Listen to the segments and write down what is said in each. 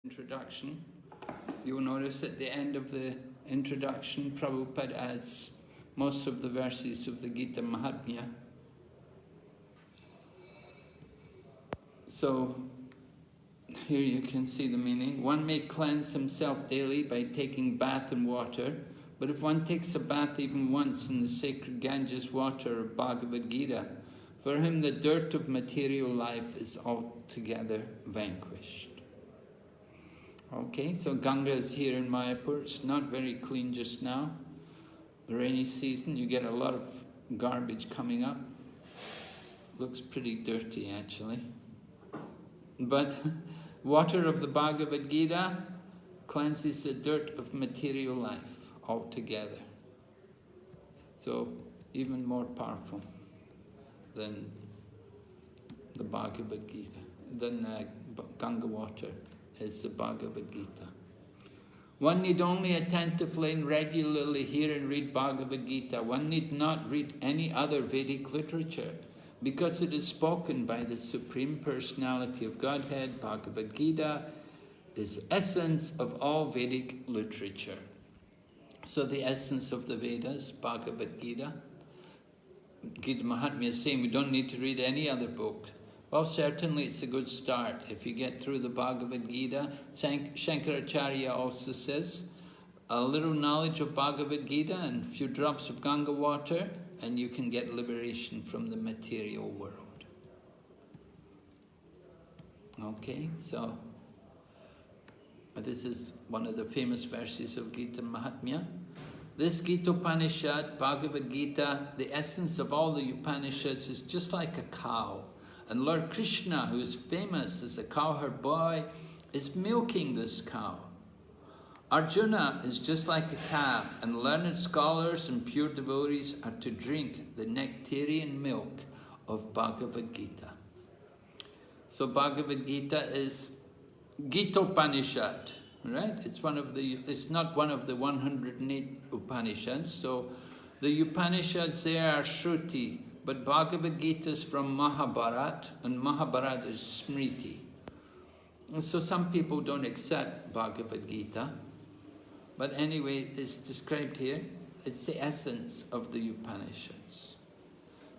Introduction, you'll notice at the end of the introduction, Prabhupada adds most of the verses of the Gita Mahatmya. So, here you can see the meaning. One may cleanse himself daily by taking bath in water, but if one takes a bath even once in the sacred Ganges water of Bhagavad-Gita, for him the dirt of material life is altogether vanquished. Okay, so Ganga is here in Mayapur. It's not very clean just now. The rainy season, you get a lot of garbage coming up. Looks pretty dirty, actually. But water of the Bhagavad-Gita cleanses the dirt of material life altogether. So, even more powerful than the Bhagavad-Gita, than Ganga water. Is the Bhagavad-Gita. One need only attentively and regularly hear and read Bhagavad-Gita. One need not read any other Vedic literature, because it is spoken by the Supreme Personality of Godhead. Bhagavad-Gita is essence of all Vedic literature. So the essence of the Vedas, Bhagavad-Gita. Gita Mahatmya is saying we don't need to read any other book. Well, certainly it's a good start. If you get through the Bhagavad-Gita, Shankaracharya also says, a little knowledge of Bhagavad-Gita and a few drops of Ganga water, and you can get liberation from the material world. Okay, so this is one of the famous verses of Gita Mahatmya. This Gita Upanishad, Bhagavad-Gita, the essence of all the Upanishads is just like a cow. And Lord Krishna, who is famous as a cowherd boy, is milking this cow. Arjuna is just like a calf, and learned scholars and pure devotees are to drink the nectarian milk of Bhagavad-Gita. So Bhagavad-Gita is Gita Upanishad, right? It's not one of the 108 Upanishads. So the Upanishads there are Shruti, but Bhagavad-Gita is from Mahabharata, and Mahabharata is Smriti. And so some people don't accept Bhagavad-Gita, but anyway, it's described here. It's the essence of the Upanishads.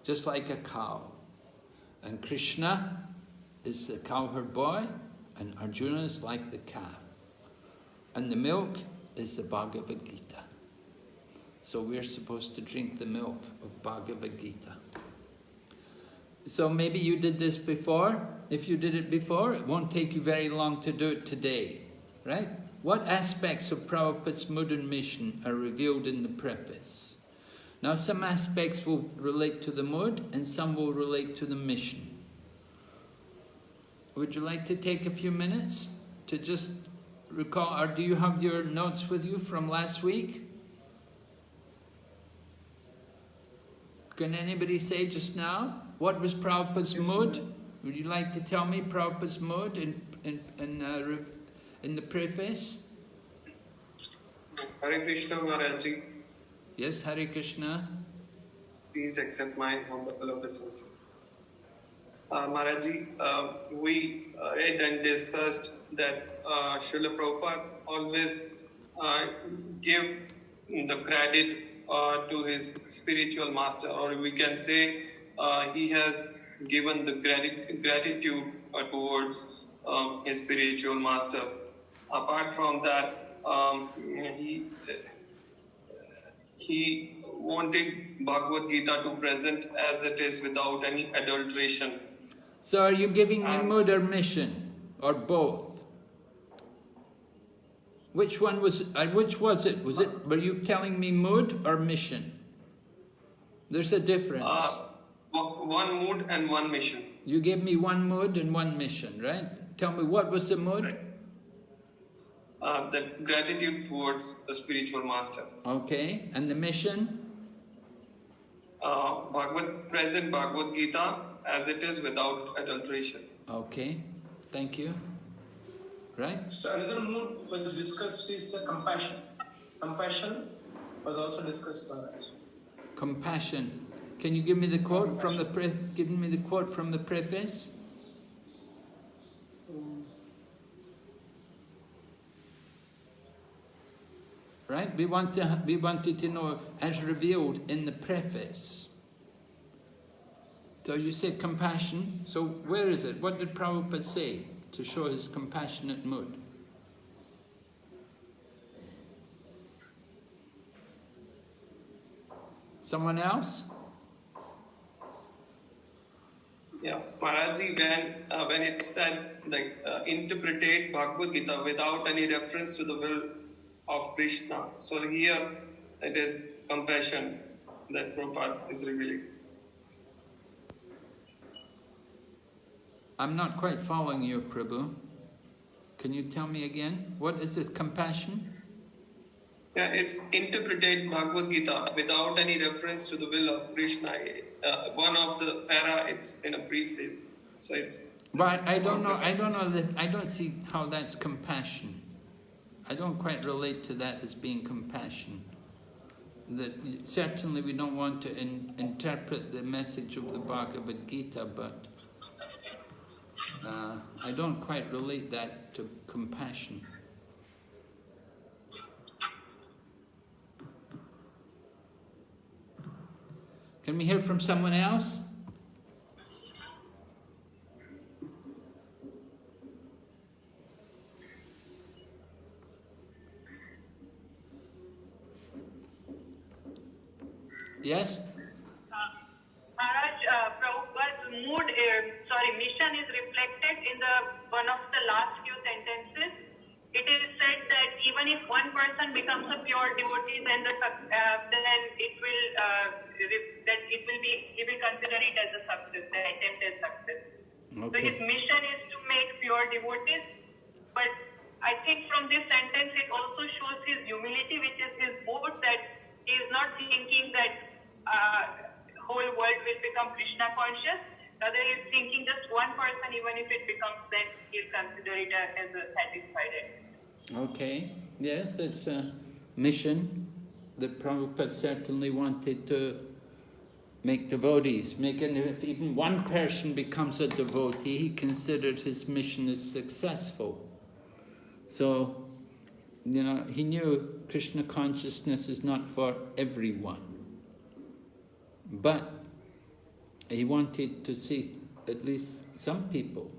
Just like a cow. And Krishna is the cowherd boy, and Arjuna is like the calf. And the milk is the Bhagavad-Gita. So we're supposed to drink the milk of Bhagavad-Gita. So maybe you did this before. If you did it before, it won't take you very long to do it today, right? What aspects of Prabhupada's mood and mission are revealed in the preface? Now some aspects will relate to the mood and some will relate to the mission. Would you like to take a few minutes to just recall, or do you have your notes with you from last week? Can anybody say just now, what was Prabhupada's mood? Would you like to tell me Prabhupada's mood in the preface? Hare Krishna Maharaji. Yes, Hare Krishna. Please accept my humble obeisances. Maharaji, we read and discussed that Srila Prabhupada always give the credit to his spiritual master, or we can say he has given the gratitude towards his spiritual master. Apart from that, he wanted Bhagavad-Gita to present as it is without any adulteration. So are you giving me mood or mission, or both? Which one was it? Were you telling me mood or mission? There's a difference. One mood and one mission. You gave me one mood and one mission, right? Tell me, what was the mood? Right. The gratitude towards the spiritual master. Okay, and the mission? Present Bhagavad-Gita as it is without adulteration. Okay, thank you. Right? So another mood was discussed is the compassion. Compassion was also discussed by us. Compassion. Can you give me the quote from the preface? right? We wanted to know as revealed in the preface. So you said compassion. So where is it? What did Prabhupada say to show his compassionate mood? Someone else? Yeah, Maharaji, when it said like interpretate Bhagavad-Gita without any reference to the will of Krishna. So here it is compassion that Prabhupada is revealing. I'm not quite following you, Prabhu. Can you tell me again? What is it, compassion? Yeah, it's interpreted Bhagavad-Gita without any reference to the will of Krishna. One of the para, it's in a preface. So it's... But I don't know that, I don't see how that's compassion. I don't quite relate to that as being compassion. That certainly we don't want to interpret the message of the Bhagavad-Gita, but I don't quite relate that to compassion. Can we hear from someone else? Yes? Maharaj, Prabhupada's mood, mission is reflected in one of the last few sentences. It is said that even if one person becomes a pure devotee, then he will consider it as a success, the attempt as success. Okay. So his mission is to make pure devotees, but I think from this sentence it also shows his humility, which is his mood, that he is not thinking that whole world will become Krishna conscious. Rather, he is thinking just one person, even if it becomes, then he'll consider it as a satisfied end. Okay, yes, that's a mission that Prabhupada certainly wanted to make devotees. If even one person becomes a devotee, he considered his mission as successful. So, he knew Krishna consciousness is not for everyone. But he wanted to see at least some people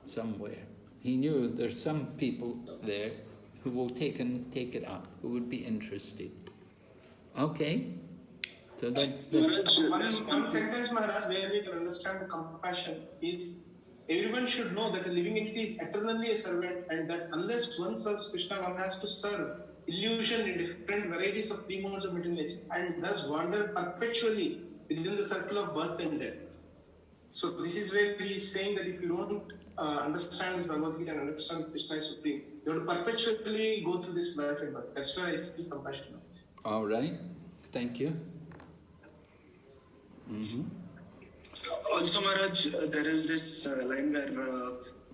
somewhere. He knew there's some people there who will take it up, who would be interested. Okay. So one sentence, Maharaj, where we can understand the compassion is everyone should know that a living entity is eternally a servant, and that unless one serves Krishna, one has to serve illusion in different varieties of three modes of material nature, and thus wander perpetually within the circle of birth and death. So this is where he is saying that if you don't understand this Bhagavad-Gita and understand Krishna is supreme, you have to perpetually go through this birth and birth. That's where I see compassion. All right. Thank you. Also, Maharaj, there is this line where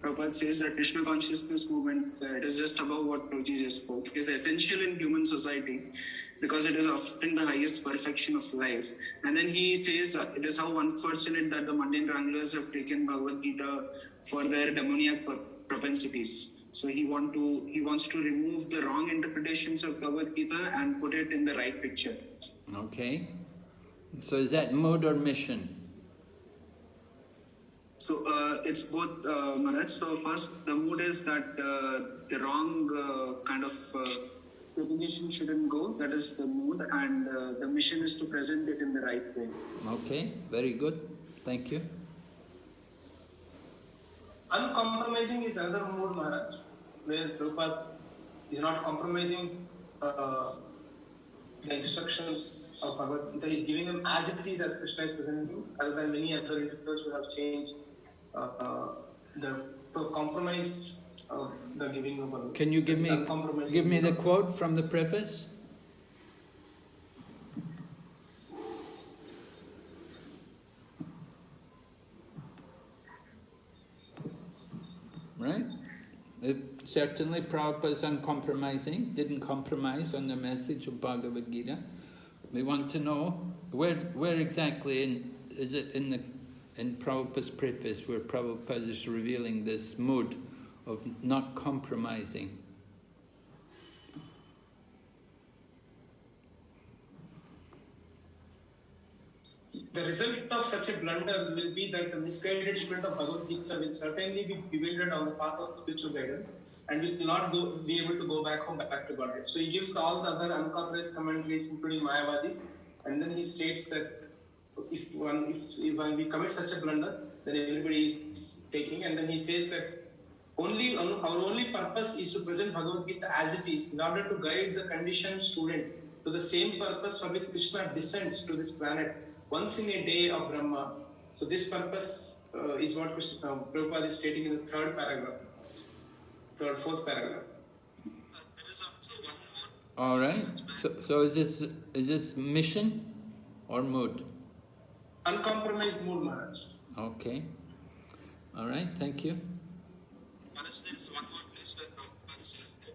Prabhupada says that Krishna consciousness movement, it is just above what Prabhuji just spoke, is essential in human society because it is often the highest perfection of life. And then he says it is how unfortunate that the mundane wranglers have taken Bhagavad-Gita for their demoniac propensities. So he wants to remove the wrong interpretations of Bhagavad-Gita and put it in the right picture. Okay. So is that mode or mission? So it's both, Maharaj. So first, the mood is that the wrong kind of propagation shouldn't go. That is the mood, and the mission is to present it in the right way. Okay, very good. Thank you. Uncompromising is another mood, Maharaj, where Prabhupada is not compromising the instructions of Bhagavad-Gita. He is giving them as it is, as Krishna is presenting, rather than many other interpreters who have changed the compromise of the giving of Bhagavad-Gita. Can you give me the quote from the preface? Right? Certainly Prabhupada is uncompromising, didn't compromise on the message of Bhagavad-Gita. We want to know where exactly is it in Prabhupada's preface where Prabhupada is revealing this mood of not compromising. the result of such a blunder will be that the misguided student of Bhagavad-Gita will certainly be bewildered on the path of spiritual guidance and will not be able to go back home, back to Godhead. So he gives all the other unauthorized commentaries, including Mayavadis, and then he states that if we commit such a blunder, then everybody is taking, and then he says that our only purpose is to present Bhagavad-Gita as it is, in order to guide the conditioned student to the same purpose for which Krishna descends to this planet once in a day of Brahma. So this purpose is what Prabhupada is stating in the fourth paragraph. All right. So is this mission or mood? Uncompromised mood, Maharaj. Okay. All right. Thank you. Maharaj, there is one more place where Prabhupada says that...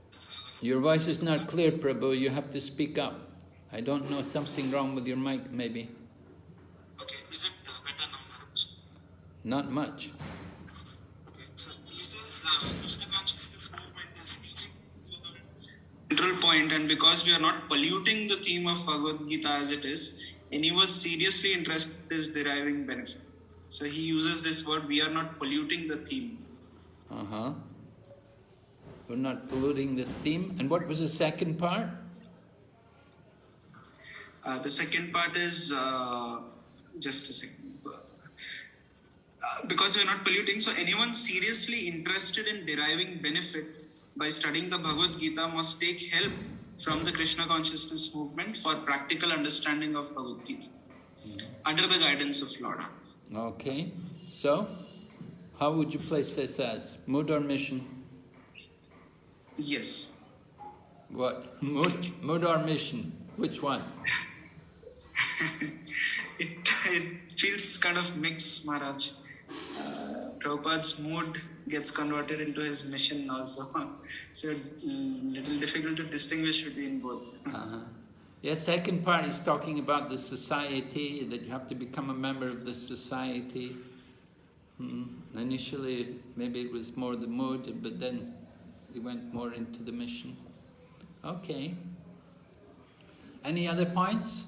Your voice is not clear, Prabhu. You have to speak up. I don't know, something wrong with your mic, maybe. Okay, is it better now, Maharaj? Not much. Okay, so he says Krishna consciousness movement is reaching to the central point, and because we are not polluting the theme of Bhagavad Gita as it is, anyone seriously interested is deriving benefit. So he uses this word, we are not polluting the theme. We're not polluting the theme. And what was the second part? The second part is, just a second. Because we are not polluting, so anyone seriously interested in deriving benefit by studying the Bhagavad Gita must take help from the Krishna consciousness movement for practical understanding of Bhagavad Gita under the guidance of Lord. Okay. So, how would you place this as? Mood or mission? Yes. What? Mood or mission? Which one? It feels kind of mixed, Maharaj. Prabhupada's mood gets converted into his mission also. So a little difficult to distinguish between both. Yes, second part is talking about the society, that you have to become a member of the society. Initially, maybe it was more the mood, but then we went more into the mission. Okay. Any other points?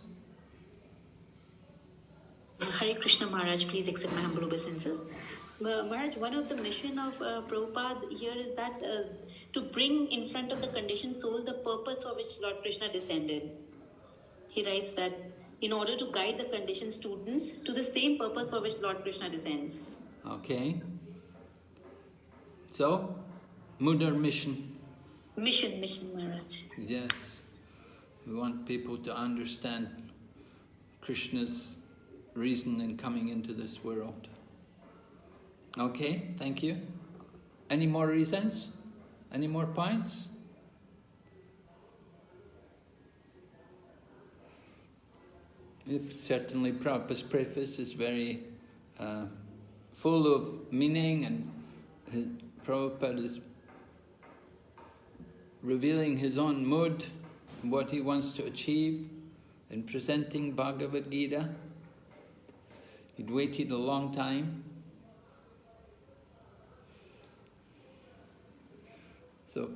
Hare Krishna Maharaj, please accept my humble obeisances. Maharaj, one of the mission of Prabhupada here is that to bring in front of the conditioned soul the purpose for which Lord Krishna descended. He writes that in order to guide the conditioned students to the same purpose for which Lord Krishna descends. Okay. So, mood or mission? Mission, Maharaj. Yes. We want people to understand Krishna's reason in coming into this world. Okay, thank you. Any more reasons? Any more points? Certainly Prabhupada's preface is very full of meaning, and Prabhupada is revealing his own mood, what he wants to achieve in presenting Bhagavad-Gita. He'd waited a long time. So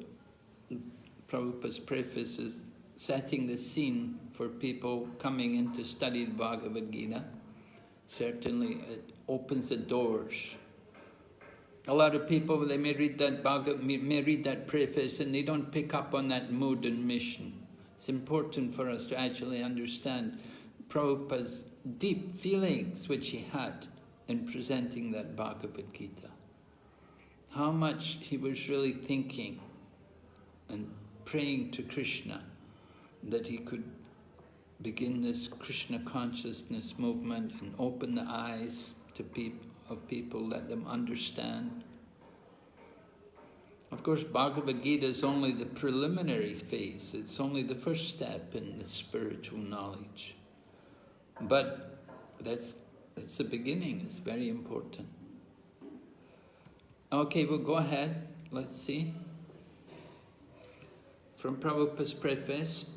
Prabhupada's preface is setting the scene for people coming in to study the Bhagavad-Gita. Certainly it opens the doors. A lot of people, they may read that preface and they don't pick up on that mood and mission. It's important for us to actually understand Prabhupada's deep feelings which he had in presenting that Bhagavad-Gita. How much he was really thinking and praying to Krishna that he could begin this Krishna consciousness movement and open the eyes to people, let them understand. Of course, Bhagavad-Gita is only the preliminary phase. It's only the first step in the spiritual knowledge. But that's the beginning. It's very important. Okay, we'll go ahead. Let's see. From Prabhupada's preface,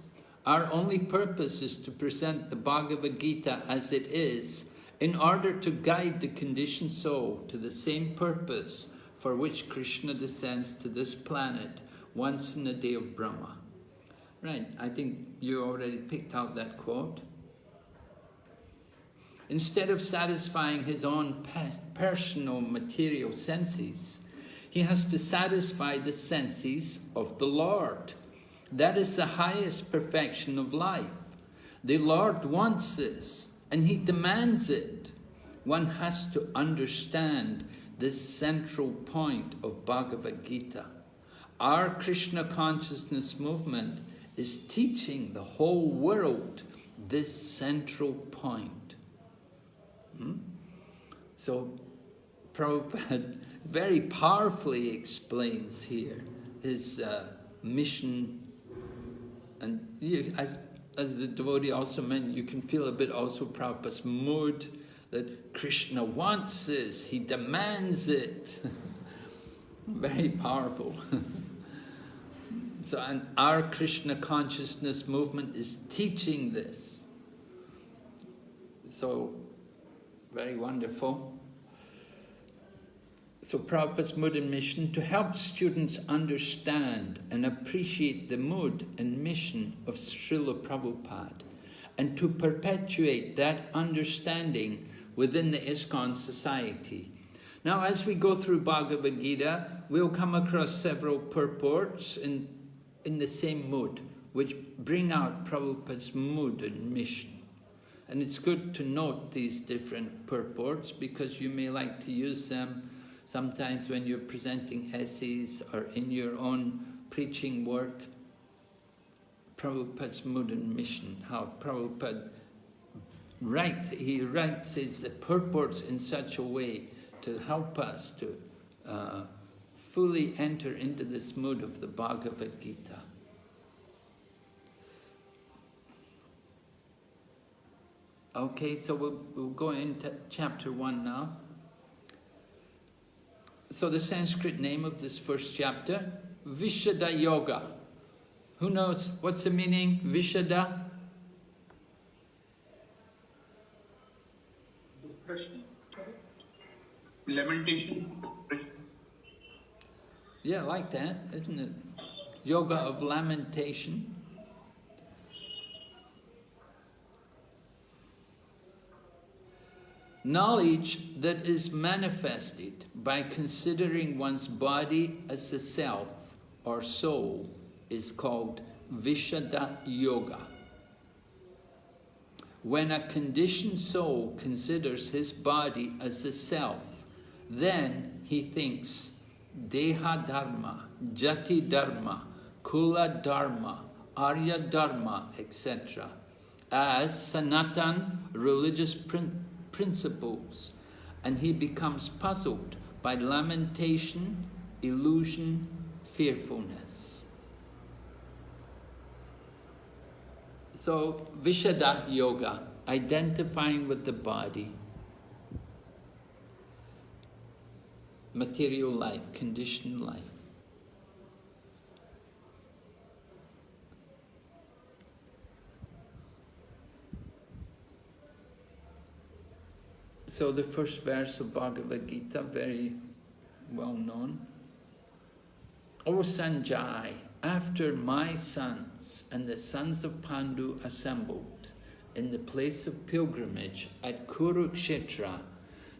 our only purpose is to present the Bhagavad-Gita as it is, in order to guide the conditioned soul to the same purpose for which Krishna descends to this planet once in a day of Brahma. Right, I think you already picked out that quote. Instead of satisfying his own personal material senses, he has to satisfy the senses of the Lord. That is the highest perfection of life. The Lord wants this, and he demands it. One has to understand this central point of Bhagavad-Gita. Our Krishna consciousness movement is teaching the whole world this central point. So Prabhupada very powerfully explains here his mission, and as the devotee also meant, you can feel a bit also Prabhupada's mood that Krishna wants this, he demands it. Very powerful. So, and our Krishna consciousness movement is teaching this. So, very wonderful. So Prabhupada's mood and mission to help students understand and appreciate the mood and mission of Srila Prabhupada, and to perpetuate that understanding within the ISKCON society. Now, as we go through Bhagavad-Gita, we'll come across several purports in the same mood, which bring out Prabhupada's mood and mission. And it's good to note these different purports, because you may like to use them sometimes when you're presenting essays or in your own preaching work. Prabhupada's mood and mission, how Prabhupada writes his purports in such a way to help us to fully enter into this mood of the Bhagavad-Gita. Okay, so we'll go into chapter 1 now. So the Sanskrit name of this first chapter, Vishada Yoga. Who knows what's the meaning? Vishada? Depression. Lamentation. Depression. Yeah, like that, isn't it? Yoga of lamentation. Knowledge that is manifested by considering one's body as the self or soul is called Vishada Yoga. When a conditioned soul considers his body as the self, then he thinks Deha Dharma, Jati Dharma, Kula Dharma, Arya Dharma, etc. as Sanatan religious principles, and he becomes puzzled by lamentation, illusion, fearfulness. So, Vishada Yoga, identifying with the body, material life, conditioned life. So the first verse of Bhagavad-Gita, very well known. O Sanjay, after my sons and the sons of Pandu assembled in the place of pilgrimage at Kurukshetra,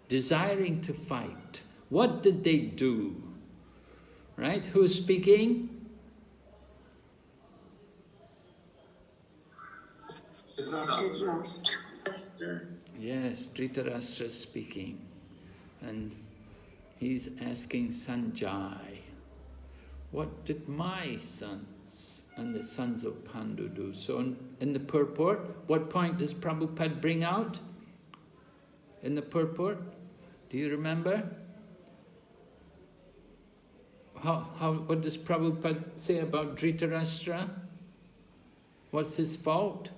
desiring to fight, what did they do? Right? Who's speaking? Yes, Dhritarashtra is speaking. And he's asking Sanjay, what did my sons and the sons of Pandu do? So in the purport, what point does Prabhupada bring out? In the purport? Do you remember? What does Prabhupada say about Dhritarashtra? What's his fault?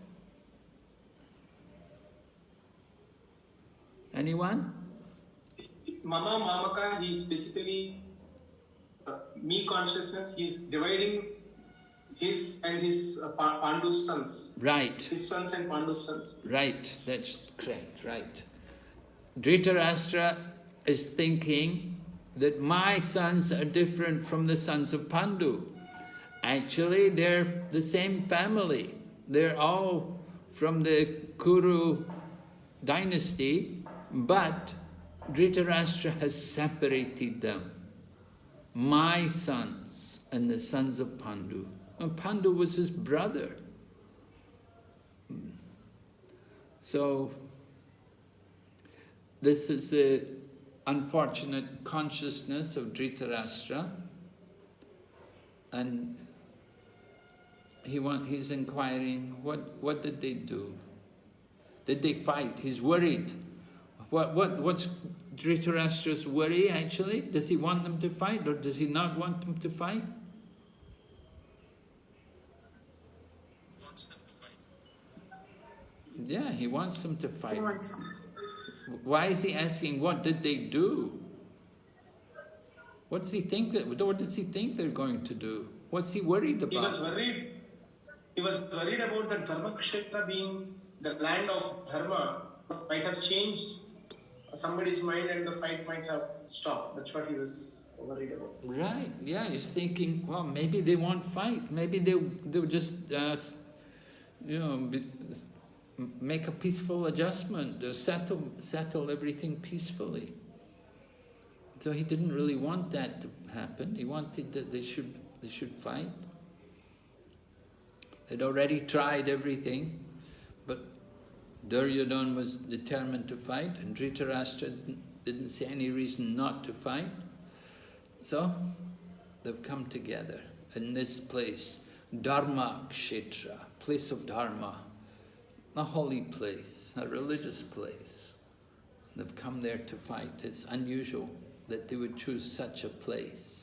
Anyone? Mama Mamaka, he's basically me consciousness, he's dividing his and his Pandu sons. Right. His sons and Pandu sons. Right, that's correct, right. Dhritarashtra is thinking that my sons are different from the sons of Pandu. Actually, they're the same family. They're all from the Kuru dynasty, but Dhritarashtra has separated them. My sons and the sons of Pandu. And Pandu was his brother. So, this is the unfortunate consciousness of Dhritarashtra. And he's inquiring, what did they do? Did they fight? He's worried. What's Dhritarashtra's worry actually? Does he want them to fight or does he not want them to fight? Wants them to fight. Yeah, he wants them to fight. Wants. Why is he asking what did they do? What does he think they're going to do? What's he worried about? He was worried about the Dharma Kshetra being the land of Dharma might have changed somebody's mind and the fight might have stopped. That's what he was worried about. Right, yeah, he's thinking, well, maybe they won't fight. Maybe they'll just, make a peaceful adjustment, settle everything peacefully. So he didn't really want that to happen. He wanted that they should fight. They'd already tried everything, but Duryodhana was determined to fight, and Dhritarashtra didn't see any reason not to fight. So they've come together in this place, Dharma Kshetra, place of Dharma, a holy place, a religious place. They've come there to fight. It's unusual that they would choose such a place.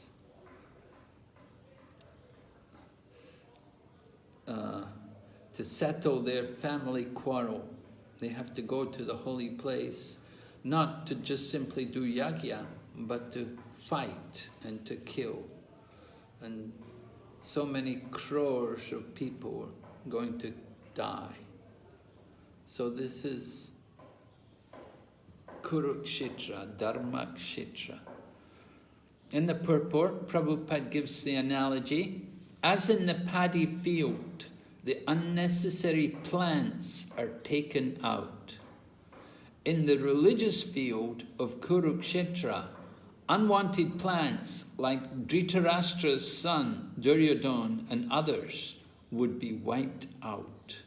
To settle their family quarrel. They have to go to the holy place, not to just simply do yajna, but to fight and to kill. And so many crores of people are going to die. So this is Kurukshetra, Dharma Kshetra. In the purport, Prabhupada gives the analogy, as in the paddy field, the unnecessary plants are taken out. In the religious field of Kurukshetra, unwanted plants like Dhritarashtra's son, Duryodhana, and others would be wiped out.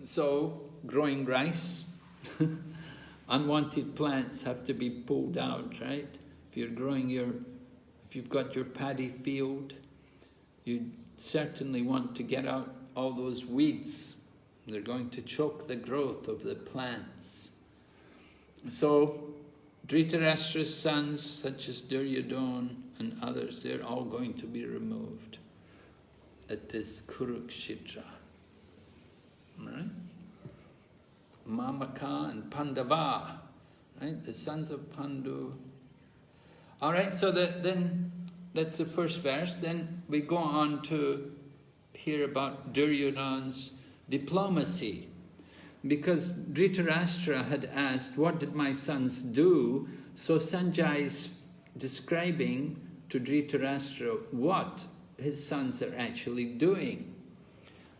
So, growing rice, unwanted plants have to be pulled out, right? If you've got your paddy field, you certainly want to get out all those weeds. They're going to choke the growth of the plants. So, Dhritarashtra's sons, such as Duryodhana and others, they're all going to be removed at this Kurukshetra. Right? Mamaka and Pandava, right? The sons of Pandu. All right, so then that's the first verse. Then we go on to hear about Duryodhana's diplomacy. Because Dhritarashtra had asked, what did my sons do? So Sanjay is describing to Dhritarashtra what his sons are actually doing.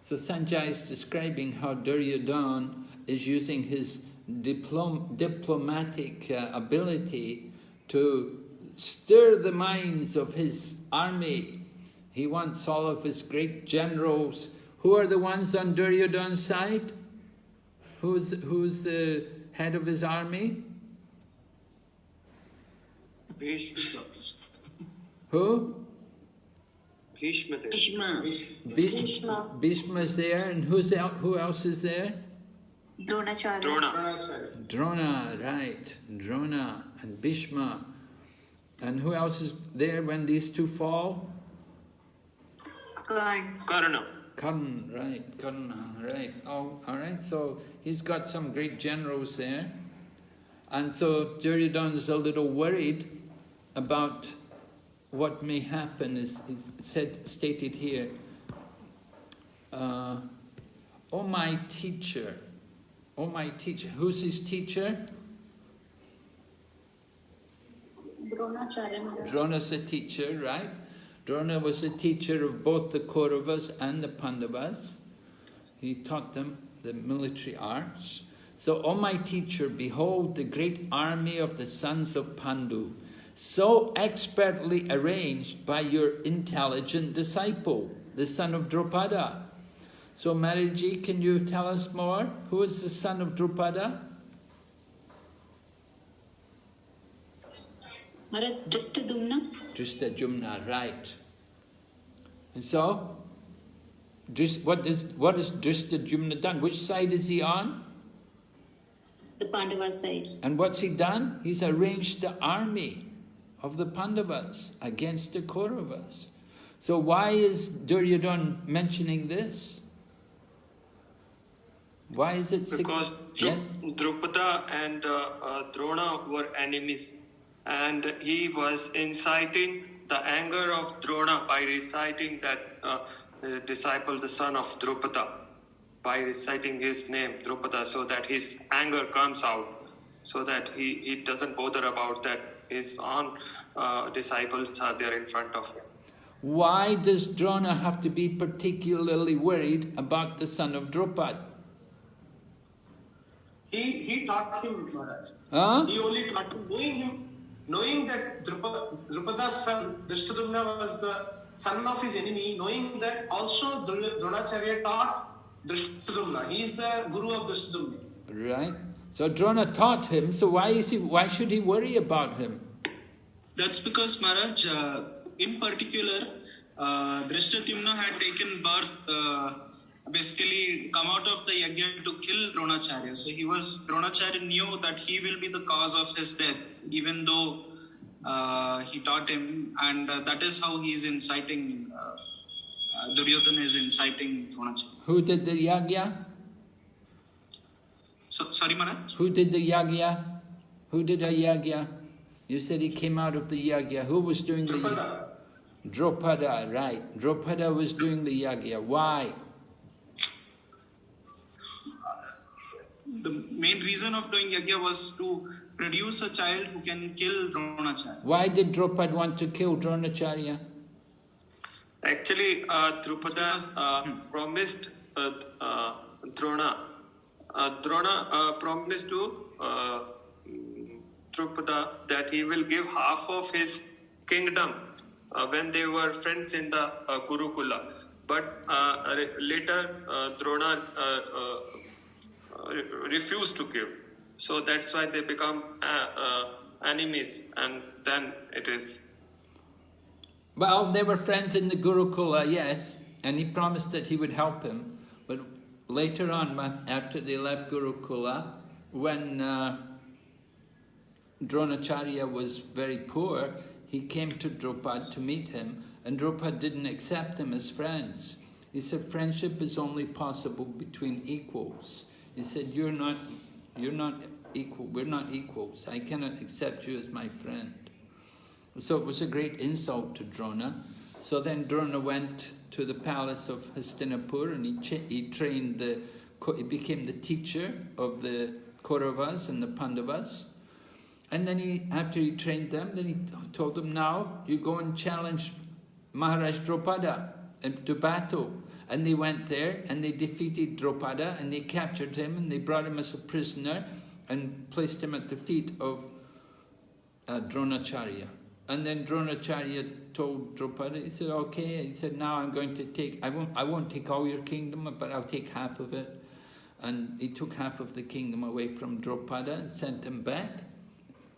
So Sanjay is describing how Duryodhana is using his diplomatic ability to stir the minds of his army. He wants all of his great generals. Who are the ones on Duryodhana's side? Who's the head of his army? Bhishma. Who? Bhishma. Bhishma is there, and who else is there? Dronacharya. Drona, right. Drona and Bhishma. And who else is there when these two fall? Karna. Karna, right. Oh, all right. So he's got some great generals there. And so Duryodhana is a little worried about what may happen, is stated here. Oh my teacher. Who's his teacher? Drona's a teacher, right? Drona was a teacher of both the Kauravas and the Pandavas. He taught them the military arts. So, O my teacher, behold the great army of the sons of Pandu, so expertly arranged by your intelligent disciple, the son of Drupada. So, Maharaji, can you tell us more? Who is the son of Drupada? Maharaj, Drishtadyumna. Drishtadyumna, right. And so, what has Drishtadyumna done? Which side is he on? The Pandava side. And what's he done? He's arranged the army of the Pandavas against the Kauravas. So why is Duryodhana mentioning this? Why is it... Because Drupada and Drona were enemies, and he was inciting the anger of Drona by reciting that disciple, the son of Drupada, by reciting his name, Drupada, so that his anger comes out, so that he doesn't bother about that his own disciples are there in front of him. Why does Drona have to be particularly worried about the son of Drupad? He taught him, Maharaj. Huh? He only taught him, knowing that Drupada's son, Drishtadyumna, was the son of his enemy, knowing that also Dronacharya taught Drishtadyumna. He is the guru of Drishtadyumna. Right. So Drona taught him, so why should he worry about him? That's because, Maharaj, in particular, Drishtadyumna had taken birth, basically come out of the yajna to kill Dronacharya. So Dronacharya knew that he will be the cause of his death, even though he taught him, and that is how he is inciting, Duryodhana is inciting Dronacharya. Who did the yajna? Sorry, Maharaj? Who did the yajna? Who did a yajna? You said he came out of the yajna. Who was doing the yajna? Drupada, right. Drupada was doing the yajna. Why? The main reason of doing yajna was to produce a child who can kill Dronacharya. Why did Drupad want to kill Dronacharya? Actually, Drupada promised Drona. Drona promised to Drupada that he will give half of his kingdom when they were friends in the Gurukula. But later Drona refused to give. So that's why they become enemies, and then it is... Well, they were friends in the Gurukula, yes, and he promised that he would help him. But later on, after they left Gurukula, when Dronacharya was very poor, he came to Drupad to meet him, and Drupad didn't accept him as friends. He said, friendship is only possible between equals. He said, you're not equal, we're not equals. I cannot accept you as my friend. So it was a great insult to Drona. So then Drona went to the palace of Hastinapur, and he trained he became the teacher of the Kauravas and the Pandavas. And then after he trained them, then he told them, now you go and challenge Maharaj Drupada to battle. And they went there and they defeated Drupada and they captured him and they brought him as a prisoner and placed him at the feet of Dronacharya. And then Dronacharya told Drupada, he said, okay, he said, now I'm going to take, I won't take all your kingdom, but I'll take half of it. And he took half of the kingdom away from Drupada and sent him back.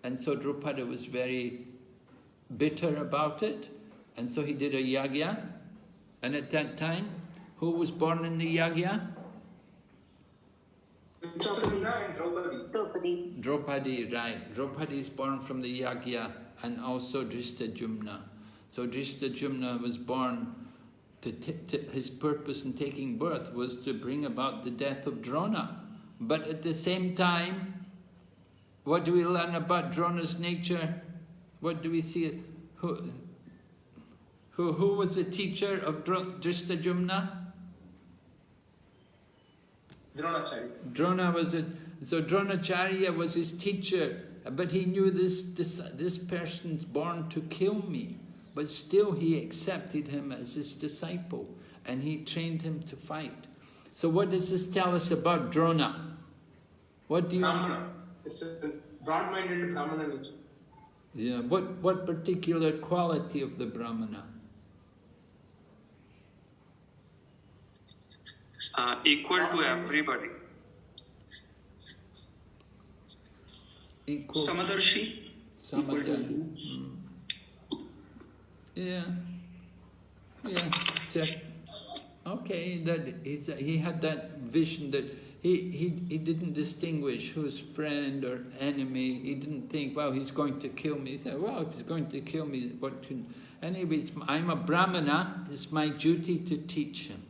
And so Drupada was very bitter about it. And so he did a yajna. And at that time, who was born in the yajna? Draupadi, right. Draupadi is born from the yajna, and also Drishtadyumna. So Drishtadyumna was born, his purpose in taking birth was to bring about the death of Drona. But at the same time, what do we learn about Drona's nature? What do we see? Who was the teacher of Drishtadyumna? Dronacharya. So Dronacharya was his teacher, but he knew this person's born to kill me. But still he accepted him as his disciple, and he trained him to fight. So what does this tell us about Drona? What do you... Brahmana. It's a broad-minded Brahmana nature. Yeah, what particular quality of the Brahmana? Equal to everybody. Equal. Samadarshi. Samadhi. Yeah. Check. Okay, that he had that vision that he didn't distinguish who's friend or enemy. He didn't think, well, he's going to kill me. He said, well, if he's going to kill me, what can... Anyways, I'm a Brahmana. It's my duty to teach him.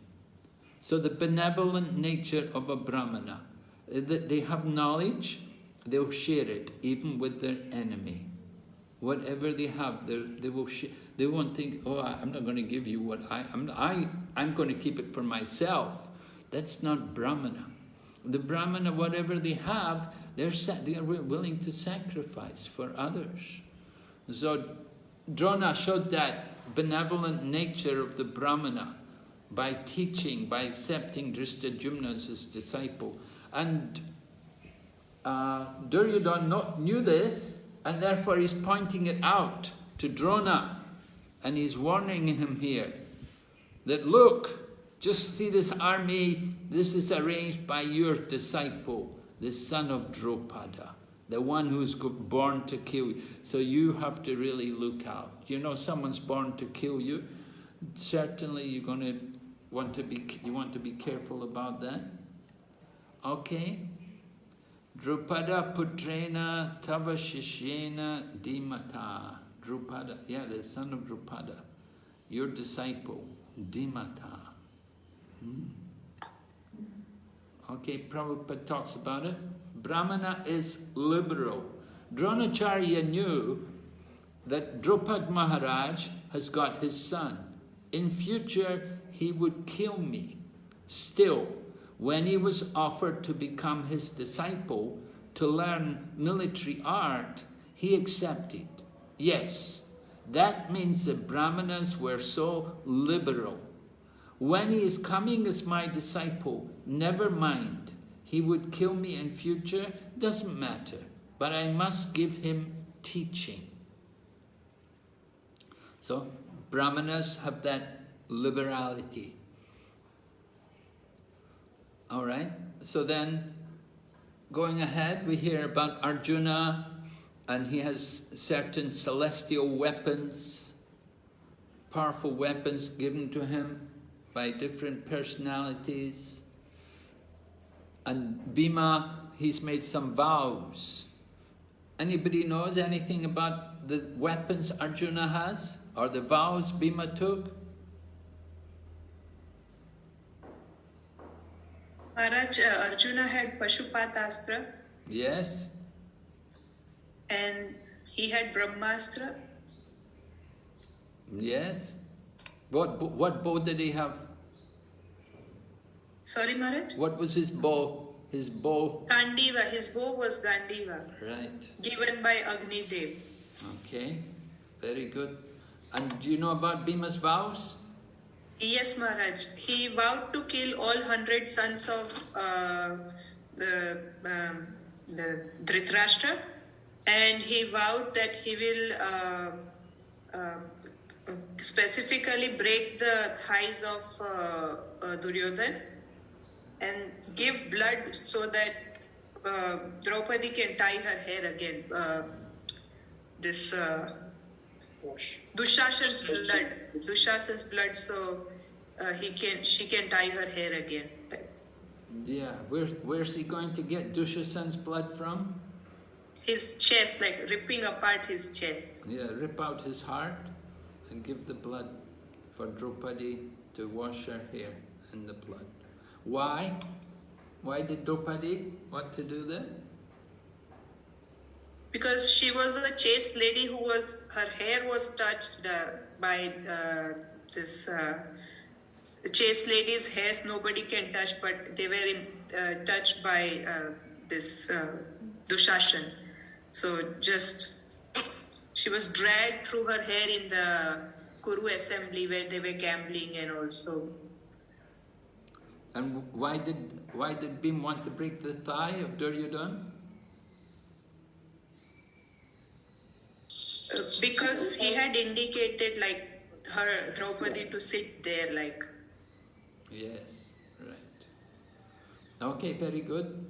So the benevolent nature of a Brahmana, they have knowledge, they'll share it, even with their enemy. Whatever they have, they will share. They won't think, oh, I'm not going to give you what I'm going to keep it for myself. That's not Brahmana. The Brahmana, whatever they have, they are willing to sacrifice for others. So Drona showed that benevolent nature of the Brahmana by teaching, by accepting Drishtadyumna as his disciple. And Duryodhana knew this, and therefore he's pointing it out to Drona. And he's warning him here that, look, just see this army, this is arranged by your disciple, the son of Drupada, the one who's born to kill you. So you have to really look out. You know, someone's born to kill you. Certainly you're going to want to be careful about that. Okay. Drupada putrena tava shishyena dimata. Drupada, yeah, the son of Drupada, your disciple, Dimata. Okay, Prabhupada talks about it. Brahmana is liberal. Dronacharya knew that Drupad Maharaj has got his son. In future, he would kill me. Still, when he was offered to become his disciple, to learn military art, he accepted. Yes, that means the Brahmanas were so liberal. When he is coming as my disciple, never mind. He would kill me in future, doesn't matter. But I must give him teaching. So, Brahmanas have that liberality. All right, so then, going ahead, we hear about Arjuna, and he has certain celestial weapons, powerful weapons given to him by different personalities. And Bhima, he's made some vows. Anybody knows anything about the weapons Arjuna has, or the vows Bhima took? Maharaj, Arjuna had Pashupatastra. Yes. And he had Brahmastra. Yes. What bow did he have? Sorry, Maharaj? What was his bow? His bow? Gandiva. His bow was Gandiva. Right. Given by Agni Dev. Okay. Very good. And do you know about Bhima's vows? Yes, Maharaj. He vowed to kill all 100 sons of the Dhritarashtra, and he vowed that he will specifically break the thighs of Duryodhana and give blood so that Draupadi can tie her hair again. Dushasan's blood, so she can tie her hair again. Yeah, where's he going to get Dushasan's blood from? His chest, like ripping apart his chest. Yeah, rip out his heart and give the blood for Draupadi to wash her hair in the blood. Why? Why did Draupadi want to do that? Because she was a chaste lady her hair was touched by this chaste lady's hairs nobody can touch, but they were touched by this Dushasan. So she was dragged through her hair in the Kuru assembly where they were gambling and also. And why did Bhim want to break the thigh of Duryodhana? Because he had indicated like her Draupadi to sit there like. Yes, right. Okay, very good.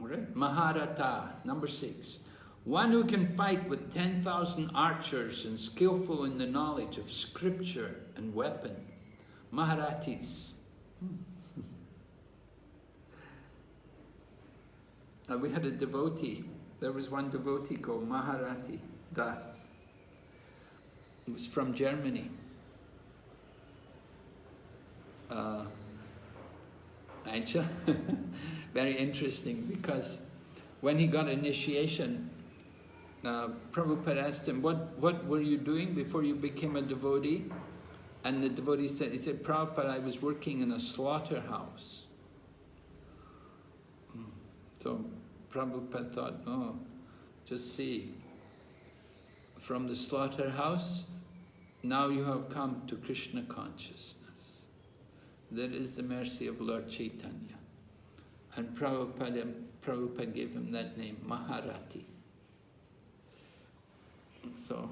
All right. Maharata, number 6. One who can fight with 10,000 archers and skillful in the knowledge of scripture and weapon. Maharatis. We had a devotee. There was one devotee called Maharati Das. He was from Germany. Very interesting, because when he got initiation, Prabhupada asked him, what were you doing before you became a devotee? And the devotee said, Prabhupada, I was working in a slaughterhouse. So Prabhupada thought, oh, just see, from the slaughterhouse, now you have come to Krishna consciousness. That is the mercy of Lord Chaitanya. And Prabhupada gave him that name, Maharati. So,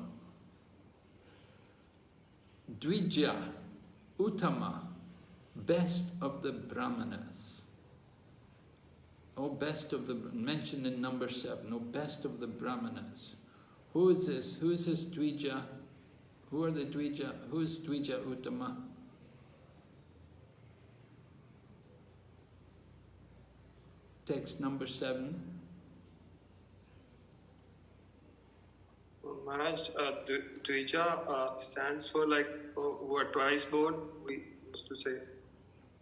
Dvija, Uttama, best of the Brahmanas. Oh, best of the, mentioned in number 7, oh, best of the Brahmanas. Who is this? Who is this Dvija? Who are the Dvija? Who is Dvija Uttama? Text number 7. Maharaj, Dvija stands for like who are twice born, we used to say.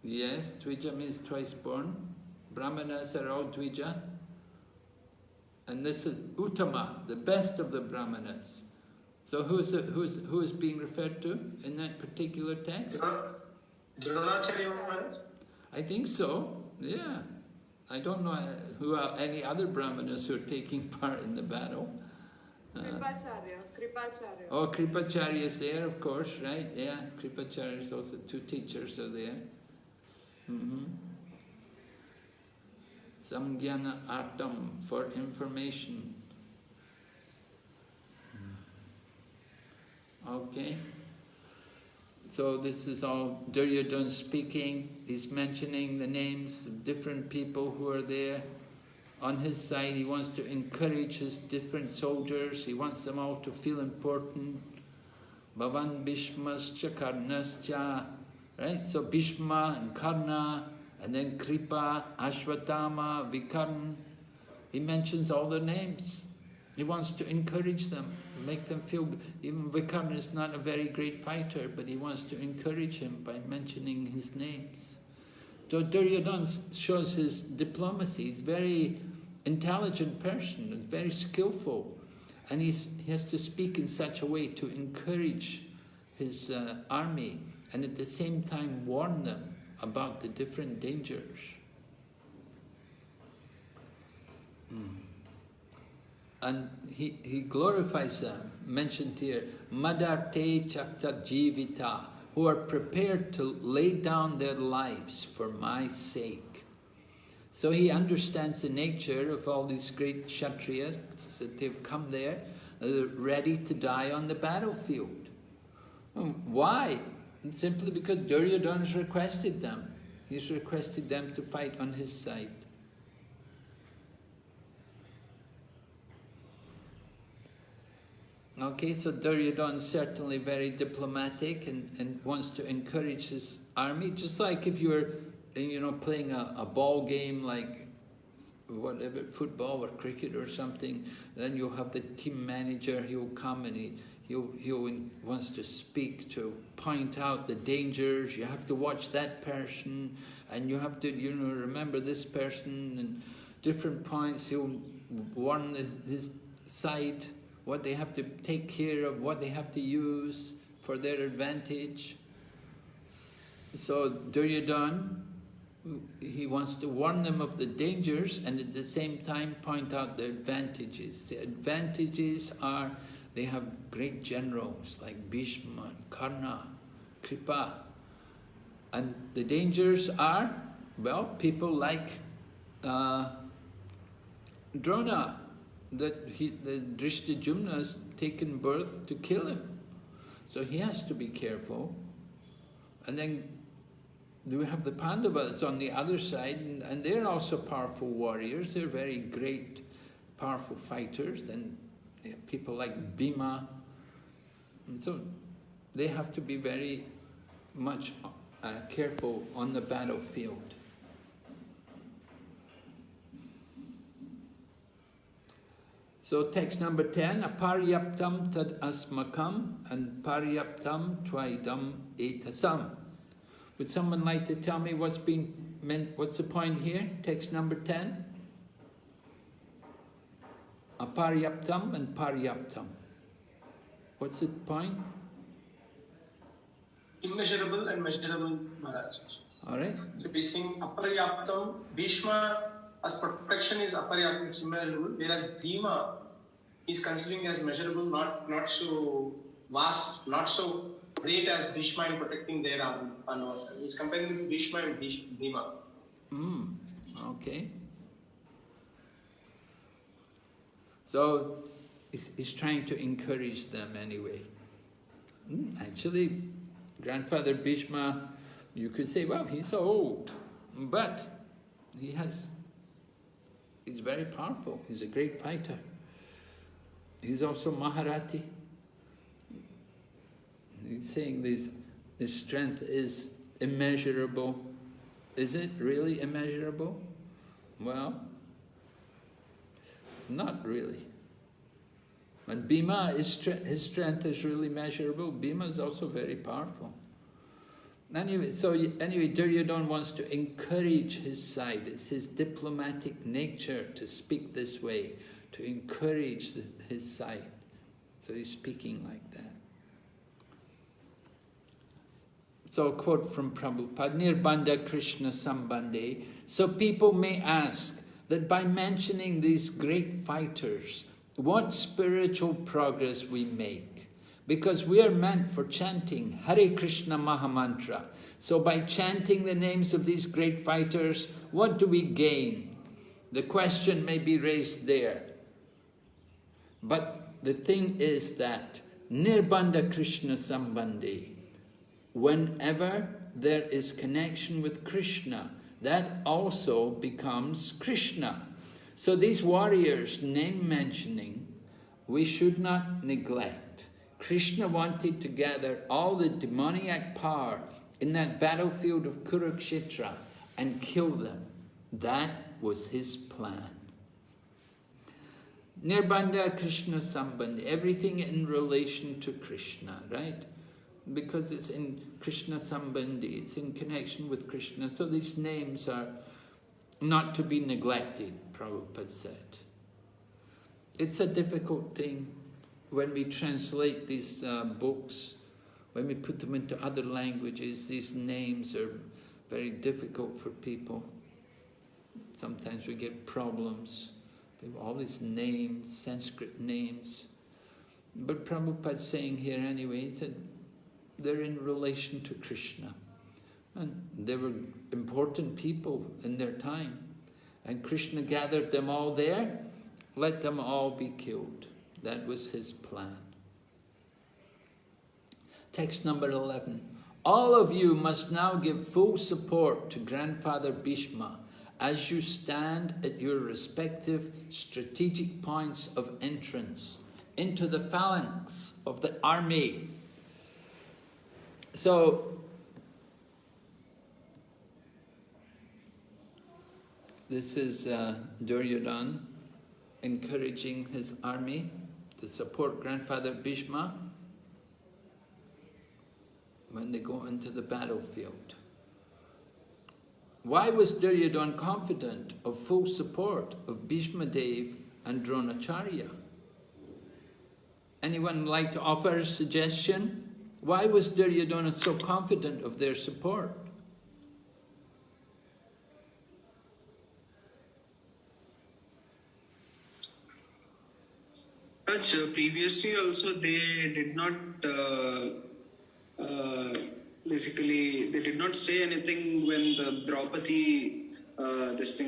Yes, Dvija means twice born. Brahmanas are all Dvija. And this is Uttama, the best of the Brahmanas. So who is being referred to in that particular text? Dronacharya Maharaj? I think so, yeah. I don't know who are any other Brahmanas who are taking part in the battle. Kripacharya. Oh, Kripacharya is there, of course, right? Yeah, Kripacharya is also, 2 teachers are there. Samgyana Artam, for information. Okay. So this is all Duryodhana speaking. He's mentioning the names of different people who are there. On his side, he wants to encourage his different soldiers. He wants them all to feel important. Bhavan Bhishmascha Karnascha. Right? So Bhishma and Karna, and then Kripa, Ashwatthama, Vikarna. He mentions all their names. He wants to encourage them, make them feel good. Even Vikarna is not a very great fighter, but he wants to encourage him by mentioning his names. So Duryodhana shows his diplomacy. He's a very intelligent person, very skillful. And he has to speak in such a way to encourage his army and at the same time warn them about the different dangers. And he glorifies them, mentioned here, Madarte Chakta Jivita, who are prepared to lay down their lives for my sake. So he understands the nature of all these great Kshatriyas, that they've come there, they're ready to die on the battlefield. Why? Simply because Duryodhana has requested them. He's requested them to fight on his side. Okay, so Duryodhana is certainly very diplomatic and wants to encourage his army, just like if you're, playing a ball game like whatever, football or cricket or something, then you'll have the team manager, he'll come and he wants to speak, to point out the dangers. You have to watch that person, and you have to, remember this person, and different points. He'll warn his side, what they have to take care of, what they have to use for their advantage. So Duryodhana, he wants to warn them of the dangers and at the same time point out the advantages. The advantages are they have great generals like Bhishma, Karna, Kripa, And the dangers are, well, people like Drona, that the Drishtadyumna has taken birth to kill him. So he has to be careful. And then we have the Pandavas on the other side, and they're also powerful warriors. They're very great, powerful fighters. Then people like Bhima. And so they have to be very much careful on the battlefield. So text number 10, aparyaptam tad asmakam and paryaptam twaidam etasam. Would someone like to tell me what's being meant, what's the point here? Text number 10. Aparyaptam and paryaptam. What's the point? Immeasurable and measurable, Maharaj. Alright. So we sing aparyaptam. Bhishma as protection is aparyaptam, it's immeasurable, whereas Bhima is considering as measurable, not so vast, not so great as Bhishma in protecting their Pandavas. He's comparing with Bhishma and Bhima. Okay. So he's trying to encourage them anyway. Actually, Grandfather Bhishma, you could say, well, he's old, but he's very powerful. He's a great fighter. He's also Maharati. He's saying this strength is immeasurable. Is it really immeasurable? Well, not really. And Bhima, his strength is really measurable. Bhima is also very powerful. Anyway, Duryodhana wants to encourage his side. It's his diplomatic nature to speak this way, to encourage his side. So he's speaking like that. So a quote from Prabhupada, Nirbandha Krishna Sambandhe. So people may ask that by mentioning these great fighters, what spiritual progress we make. Because we are meant for chanting Hare Krishna Mahamantra. So by chanting the names of these great fighters, what do we gain? The question may be raised there. But the thing is that Nirbandha Krishna Sambandhe, whenever there is connection with Krishna, that also becomes Krishna. So these warriors, name mentioning, we should not neglect. Krishna wanted to gather all the demoniac power in that battlefield of Kurukshetra and kill them. That was his plan. Nirbandha Krishna Sambandha, everything in relation to Krishna, right? Because it's in Krishna Sambandhi, it's in connection with Krishna. So these names are not to be neglected, Prabhupada said. It's a difficult thing when we translate these books, when we put them into other languages. These names are very difficult for people. Sometimes we get problems. They have all these names, Sanskrit names. But Prabhupada's saying here anyway that they're in relation to Krishna. And they were important people in their time. And Krishna gathered them all there, let them all be killed. That was his plan. Text number 11. All of you must now give full support to Grandfather Bhishma as you stand at your respective strategic points of entrance into the phalanx of the army. So, this is Duryodhana encouraging his army to support Grandfather Bhishma when they go into the battlefield. Why was Duryodhana confident of full support of Bhishma Dev and Dronacharya? Anyone like to offer a suggestion? Why was Duryodhana so confident of their support? Previously also they did not basically they did not say anything when the Draupadi,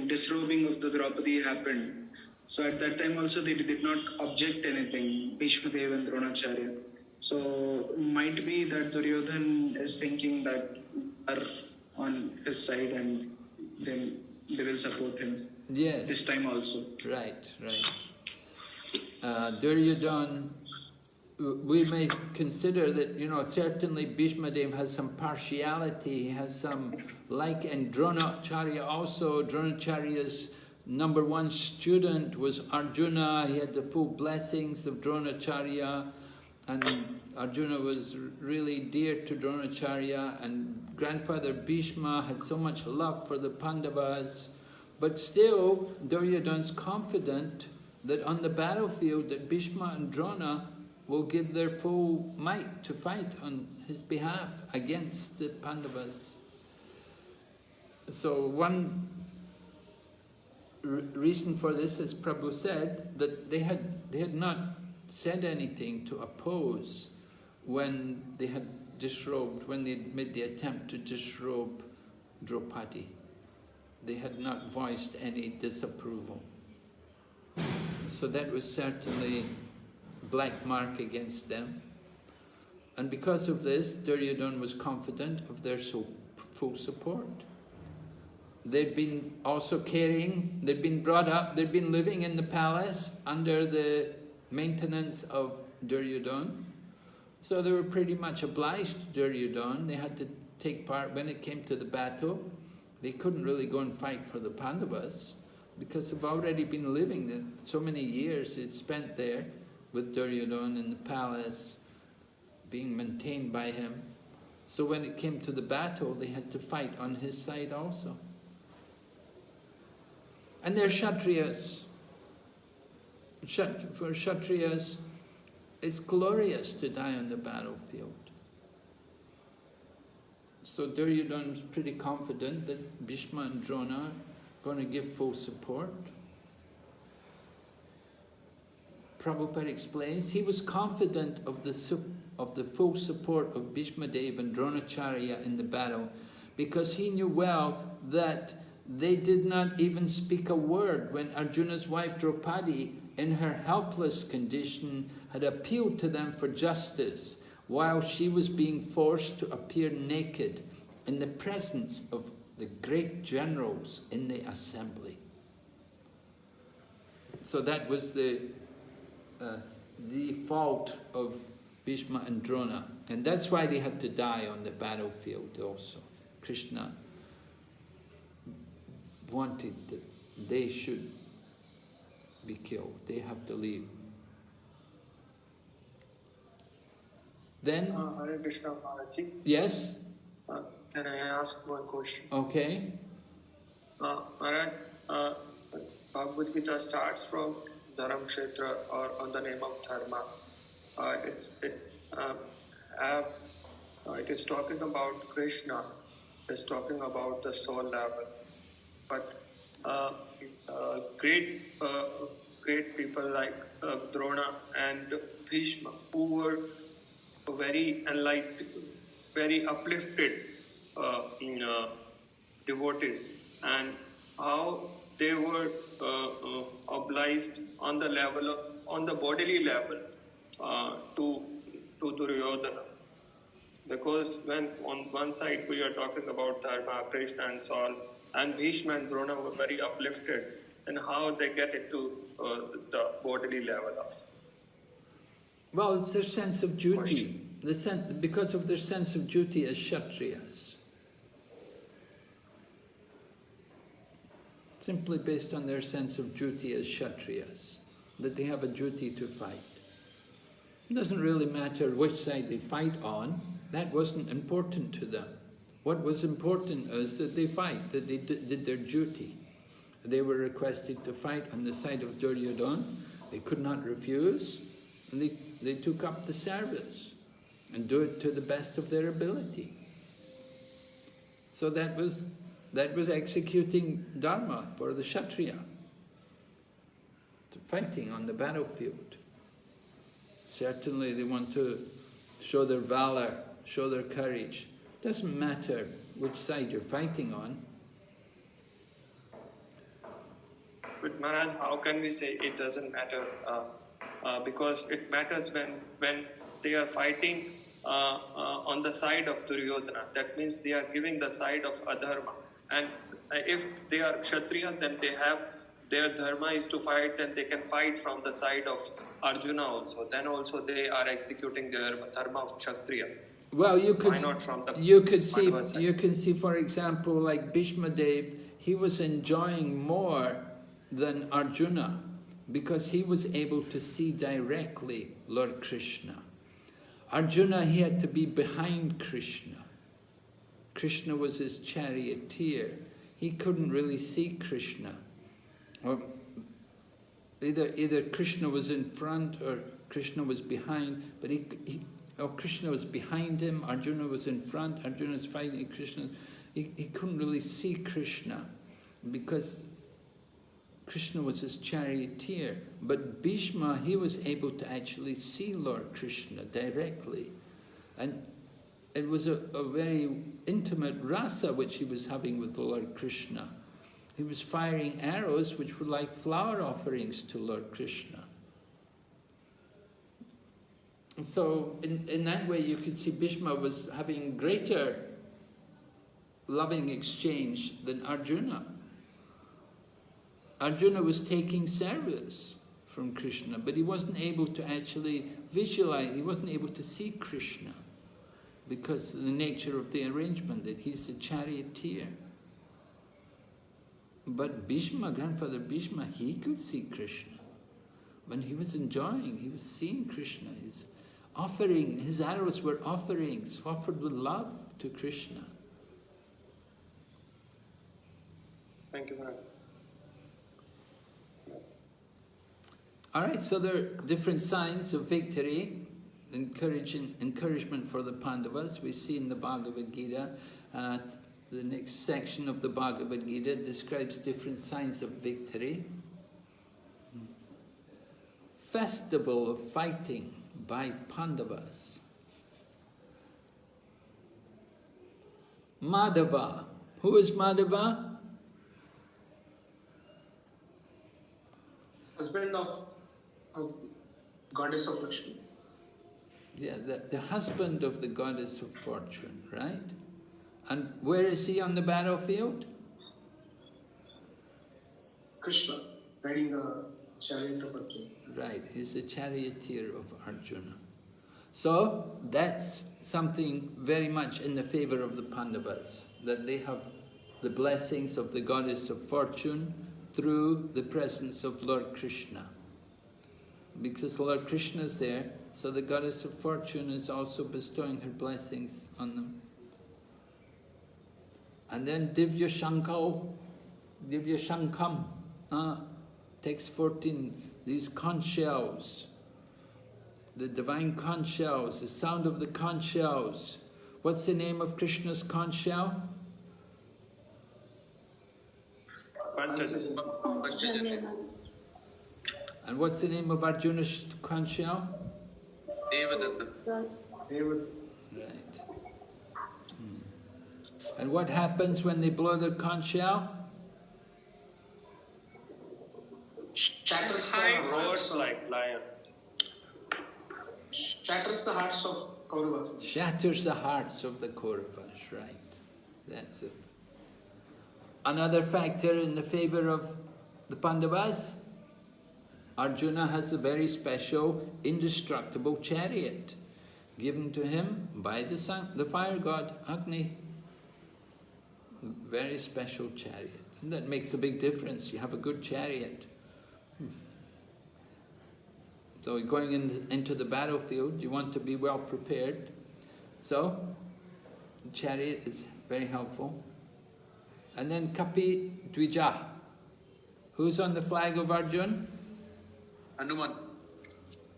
disrobing of the Draupadi happened. So at that time also they did not object anything, Bhishma Dev and Dronacharya. So might be that Duryodhan is thinking that are on his side and then they will support him. Yes. This time also. Right. Duryodhan, we may consider that, certainly Bhishma Dev has some partiality, he has some like, and Dronacharya also. Dronacharya's number one student was Arjuna. He had the full blessings of Dronacharya, and Arjuna was really dear to Dronacharya, and grandfather Bhishma had so much love for the Pandavas. But still, Duryodhan's confident that on the battlefield that Bhishma and Drona will give their full might to fight on his behalf against the Pandavas. So one reason for this, as Prabhu said, that they had not said anything to oppose when they had disrobed, when they made the attempt to disrobe Draupadi. They had not voiced any disapproval. So that was certainly a black mark against them. And because of this, Duryodhana was confident of their full support. They'd been also they'd been brought up, they'd been living in the palace under the maintenance of Duryodhana. So they were pretty much obliged to Duryodhana. They had to take part when it came to the battle. They couldn't really go and fight for the Pandavas because they've already been living there. So many years they'd spent there with Duryodhana in the palace, being maintained by him. So when it came to the battle, they had to fight on his side also. And they're Kshatriyas. For Kshatriyas, it's glorious to die on the battlefield. So Duryodhana is pretty confident that Bhishma and Drona are going to give full support. Prabhupada explains, he was confident of the full support of Bhishma Dev and Dronacharya in the battle because he knew well that they did not even speak a word when Arjuna's wife Draupadi, in her helpless condition, had appealed to them for justice while she was being forced to appear naked in the presence of the great generals in the assembly. So that was the fault of Bhishma and Drona, and that's why they had to die on the battlefield also. Krishna wanted that they should be killed. They have to leave. Then, Hare Krishna Maharaj. yes? Can I ask one question? Okay. Maharaj, Bhagavad-Gita starts from Dharam Kshetra, or on the name of Dharma. It is talking about Krishna. It's talking about the soul level. But great people like Drona and Bhishma, who were very enlightened, very uplifted devotees, and how they were obliged on the bodily level to Duryodhana. Because when on one side we are talking about Dharma, Krishna and Saul, and Bhishma and Drona were very uplifted, and how they get into the bodily level of. Well, it's their sense of duty. Because of their sense of duty as Kshatriyas. Simply based on their sense of duty as Kshatriyas, that they have a duty to fight. It doesn't really matter which side they fight on, that wasn't important to them. What was important is that they fight, that they did their duty. They were requested to fight on the side of Duryodhana. They could not refuse, and they took up the service and do it to the best of their ability. So that was executing Dharma for the Kshatriya, fighting on the battlefield. Certainly they want to show their valor, show their courage, Doesn't matter which side you're fighting on. But Maharaj, how can we say it doesn't matter? Because it matters when they are fighting on the side of Duryodhana. That means they are giving the side of adharma. And if they are Kshatriya, then they have their dharma is to fight, then they can fight from the side of Arjuna also. Then also they are executing their dharma of Kshatriya. Well, you could see, for example, like Bhishma Dev, he was enjoying more than Arjuna because he was able to see directly Lord Krishna. Arjuna, he had to be behind Krishna. Krishna was his charioteer. He couldn't really see Krishna. Or either Krishna was in front or Krishna was behind, but or Krishna was behind him, Arjuna was in front, Arjuna was fighting Krishna. He couldn't really see Krishna because Krishna was his charioteer. But Bhishma, he was able to actually see Lord Krishna directly. And it was a very intimate rasa which he was having with Lord Krishna. He was firing arrows which were like flower offerings to Lord Krishna. And so in that way you could see Bhishma was having greater loving exchange than Arjuna. Arjuna was taking service from Krishna, but he wasn't able to actually visualize, he wasn't able to see Krishna because of the nature of the arrangement, that he's the charioteer. But Bhishma, grandfather Bhishma, he could see Krishna. When he was enjoying, he was seeing Krishna. His arrows were offerings, offered with love to Krishna. Thank you, Maharaj. All right, so there are different signs of victory, encouragement for the Pandavas. We see in the Bhagavad-Gita, the next section of the Bhagavad-Gita describes different signs of victory. Festival of fighting by Pandavas. Madhava. Who is Madhava? Husband of goddess of Lakshmi. Yeah, the husband of the goddess of fortune, right? And where is he on the battlefield? Krishna, riding the chariot of Arjuna. Right, he's the charioteer of Arjuna. So that's something very much in the favor of the Pandavas, that they have the blessings of the goddess of fortune through the presence of Lord Krishna. Because Lord Krishna is there, so the goddess of fortune is also bestowing her blessings on them. And then Divya Shankam, takes 14, these conch shells, the divine conch shells, the sound of the conch shells. What's the name of Krishna's conch shell? And what's the name of Arjuna's conch shell? Right. And what happens when they blow the conch shell? Shatters the Roars like lion. Shatters the hearts of Kauravas. Shatters the hearts of the Kauravas, right. That's it. Another factor in the favor of the Pandavas, Arjuna has a very special, indestructible chariot given to him by the fire god, Agni. Very special chariot. And that makes a big difference. You have a good chariot. So going into the battlefield, you want to be well prepared. So, the chariot is very helpful. And then Kapi Dvija. Who's on the flag of Arjuna? Hanuman.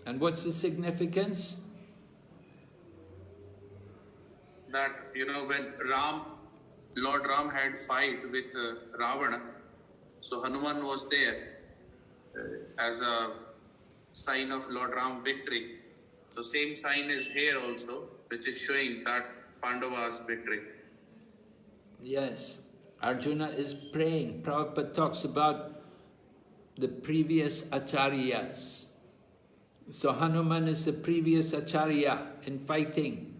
And what's the significance? That, when Lord Ram had fight with Ravana, so Hanuman was there as a sign of Lord Ram victory. So same sign is here also, which is showing that Pandavas' victory. Yes, Arjuna is praying. Prabhupada talks about the previous acharyas. So Hanuman is the previous acharya in fighting,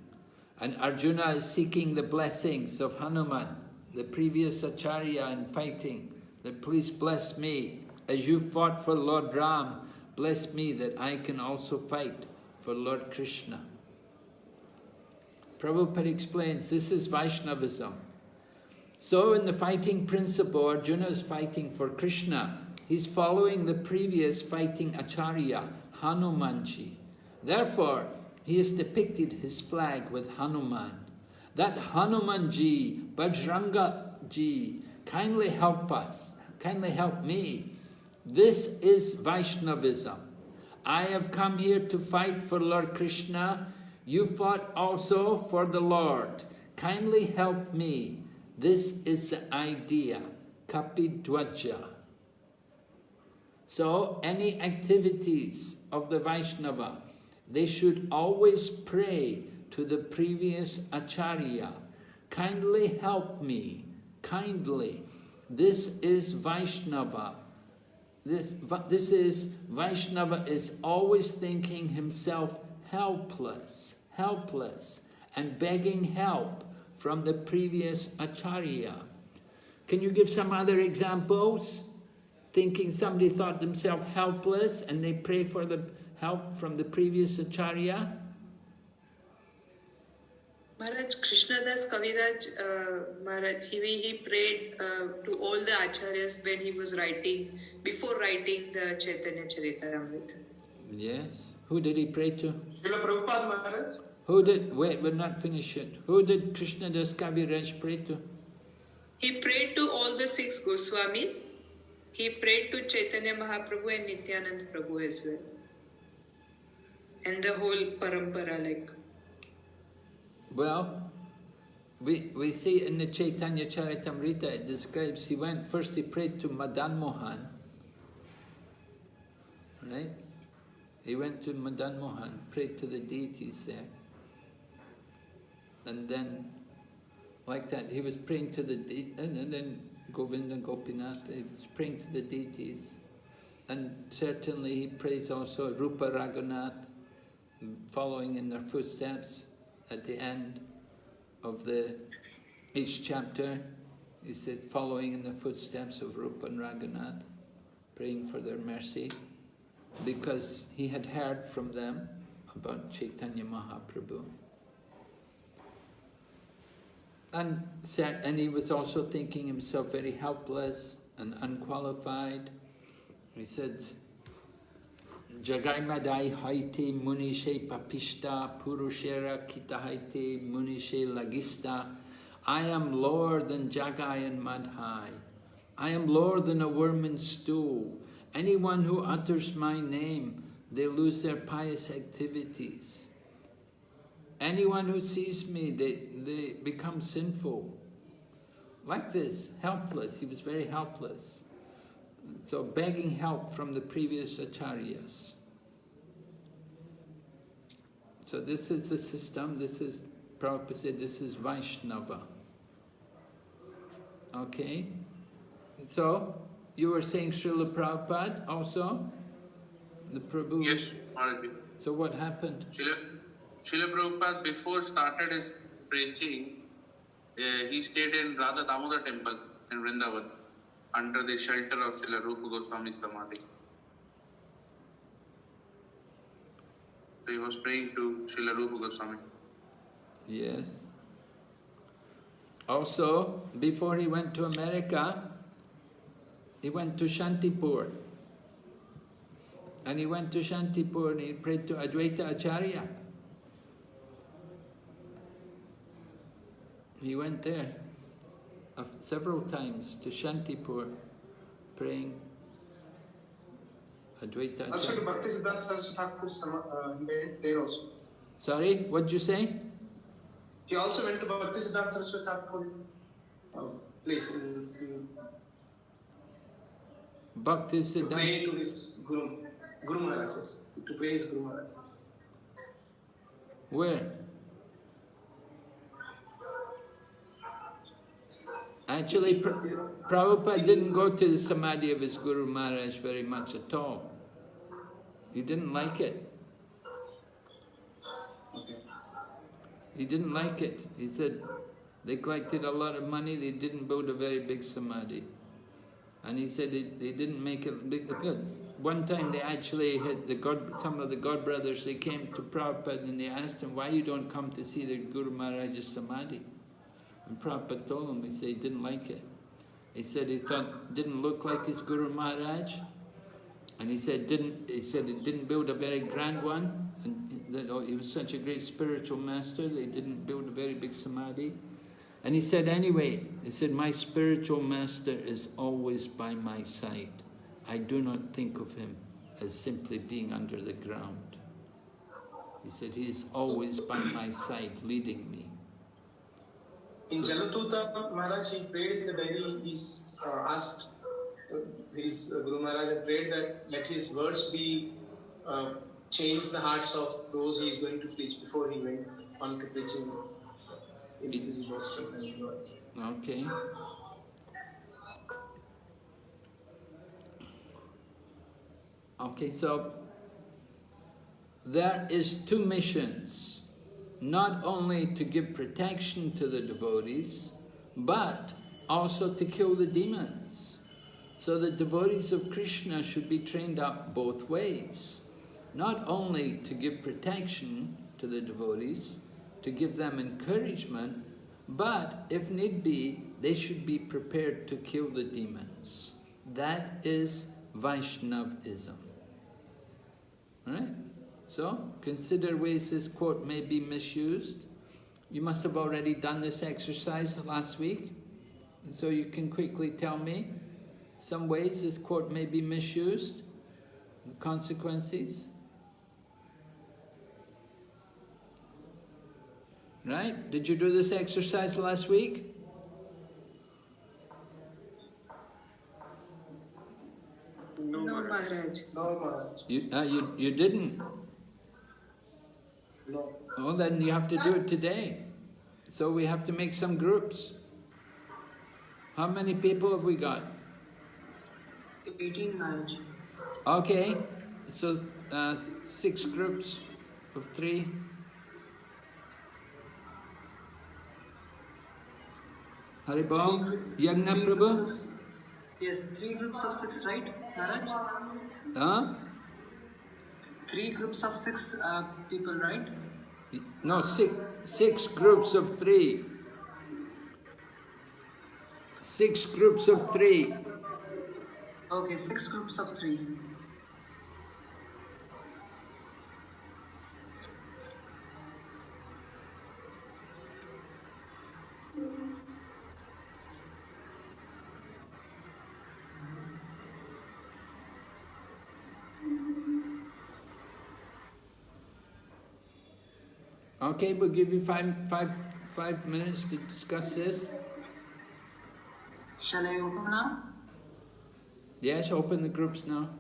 and Arjuna is seeking the blessings of Hanuman, the previous acharya in fighting, that please bless me. As you fought for Lord Ram, bless me that I can also fight for Lord Krishna. Prabhupada explains this is Vaishnavism. So in the fighting principle, Arjuna is fighting for Krishna. He's following the previous fighting acharya, Hanumanji. Therefore, he has depicted his flag with Hanuman. That Hanumanji, Bajrangaji, kindly help us, kindly help me. This is Vaishnavism. I have come here to fight for Lord Krishna. You fought also for the Lord. Kindly help me. This is the idea, Kapidwaja. So any activities of the Vaishnava, they should always pray to the previous acharya. Kindly help me, kindly. This is Vaishnava. This is Vaishnava is always thinking himself helpless, and begging help from the previous acharya. Can you give some other examples? Thinking somebody thought themselves helpless and they pray for the help from the previous acharya? Maharaj, Krishnadas Kaviraj, Maharaj, he prayed to all the acharyas when he was writing, before writing the Chaitanya Charitamrita. Yes. Who did he pray to? Srila Prabhupada Maharaj. Who did, wait, we're not finished yet. Who did Krishnadas Kaviraj pray to? He prayed to all the 6 Goswamis. He prayed to Chaitanya Mahaprabhu and Nityanand Prabhu as well. And the whole parampara, like. Well, we see in the Chaitanya Charitamrita, it describes, he prayed to Madan Mohan. Right? He went to Madan Mohan, prayed to the deities there. And then, like that, he was praying to the deities, and then Govinda and Gopinath, he was praying to the deities. And certainly he prays also Rupa Raghunath, following in their footsteps at the end of each chapter. He said, following in the footsteps of Rupa and Raghunath, praying for their mercy, because he had heard from them about Chaitanya Mahaprabhu. And he was also thinking himself very helpless and unqualified. He said, Jagai Madai Haite Munishe Papishta Purushera Kita Haite Munishe Lagista. I am lower than Jagai and Madhai. I am lower than a worm in stool. Anyone who utters my name, they lose their pious activities. Anyone who sees me, they become sinful. Like this, helpless. He was very helpless. So begging help from the previous acharyas. So this is the system, Prabhupada said, this is Vaishnava. Okay? So, you were saying Srila Prabhupada also? The Prabhu? Yes, Maharaj. So what happened? Srila Prabhupada, before started his preaching, he stayed in Radha Damodar temple in Vrindavan, under the shelter of Srila Rupa Goswami Samadhi. So he was praying to Srila Rupa Goswami. Yes. Also, before he went to America, he went to Shantipur. And he went to Shantipur and he prayed to Advaita Acharya. He went there several times to Shantipur, praying Advaita Acharya. Also to Bhakti Saraswati Thakur, he went there also. Sorry, what did you say? He also went to Bhakti Saraswati Thakur place in Bhakti to pray to his Guru Maharaj, to pray his Guru Maharaj. Where? Actually, Prabhupada didn't go to the samadhi of his Guru Maharaj very much at all. He didn't like it. Okay. He didn't like it. He said they collected a lot of money, they didn't build a very big samadhi. And he said they didn't make it big. One time they actually had some of the God brothers, they came to Prabhupada and they asked him, why you don't come to see the Guru Maharaj's samadhi? And Prabhupada told him, he said he didn't like it. He said he thought it didn't look like his Guru Maharaj. And he said it didn't build a very grand one. And that he was such a great spiritual master, they didn't build a very big samadhi. And he said, anyway, he said, my spiritual master is always by my side. I do not think of him as simply being under the ground. He said, he is always by my side, leading me. In Jalatuta Maharaj, he prayed in the Delhi, he asked his Guru Maharaj and prayed that let his words be change the hearts of those he is going to preach before he went on to preaching in his Boston and New York. Okay. Okay, so there is two missions. Not only to give protection to the devotees, but also to kill the demons. So the devotees of Krishna should be trained up both ways. Not only to give protection to the devotees, to give them encouragement, but if need be, they should be prepared to kill the demons. That is Vaishnavism. Right? So, consider ways this quote may be misused. You must have already done this exercise last week, and so you can quickly tell me some ways this quote may be misused, the consequences. Right? Did you do this exercise last week? No, Maharaj. No, Maharaj. You didn't? No. Well, then you have to do it today. So we have to make some groups. How many people have we got? 18, Maharaj. Okay, so 6 groups of 3. Haribol, Yagna Prabhu? Yes, 3 groups of 6, right, Maharaj? Huh? 3 groups of 6 people, right? No, 6 groups of 3. 6 groups of 3. Okay, 6 groups of 3. Okay, we'll give you five minutes to discuss this. Shall I open now? Yes, open the groups now.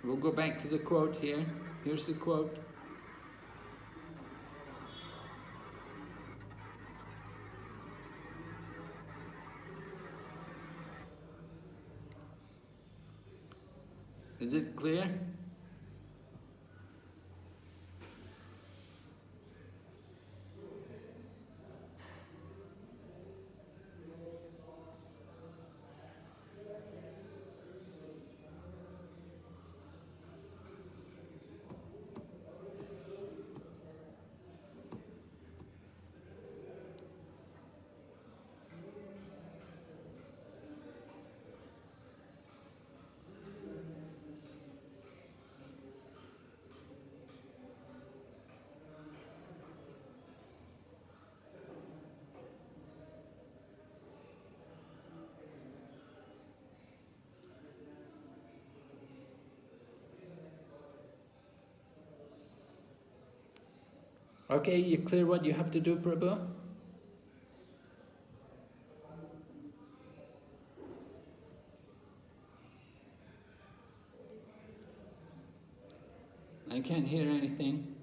We'll go back to the quote here. Here's the quote. Is it clear? Okay, you clear what you have to do, Prabhu? I can't hear anything.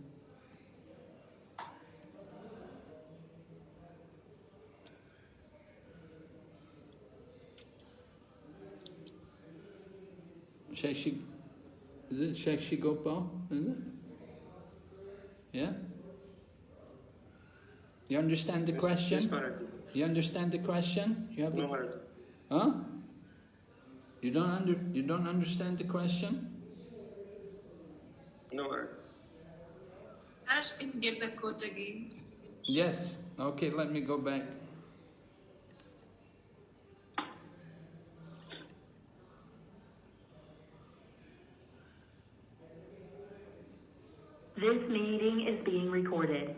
Shakshi, is it Shakshi Gopal? Is it? Yeah? You understand the question? Yes, Maharaj. You understand the question? You have No, Maharaj. Huh? You don't understand the question? No, Maharaj. Ash can get the quote again. Yes. Okay, let me go back. This meeting is being recorded.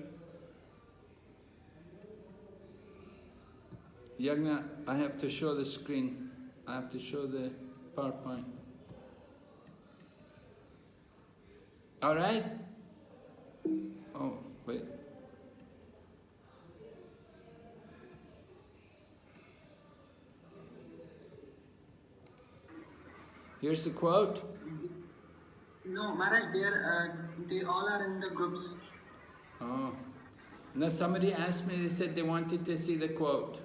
Yagna, I have to show the screen. I have to show the PowerPoint. All right? Oh, wait. Here's the quote. No, Maharaj, they all are in the groups. Oh. Now somebody asked me, they said they wanted to see the quote.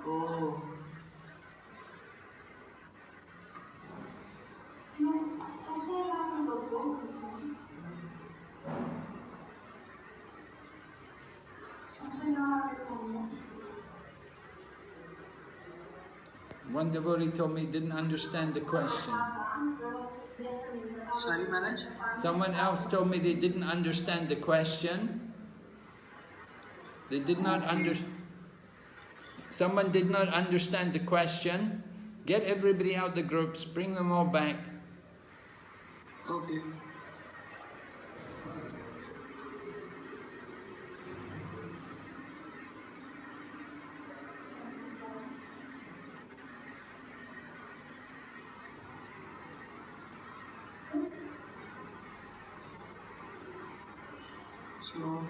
Oh. One devotee told me he didn't understand the question. Sorry, Maharaj? Someone else told me they didn't understand the question. They did not Someone did not understand the question. Get everybody out the groups, bring them all back. Okay. So,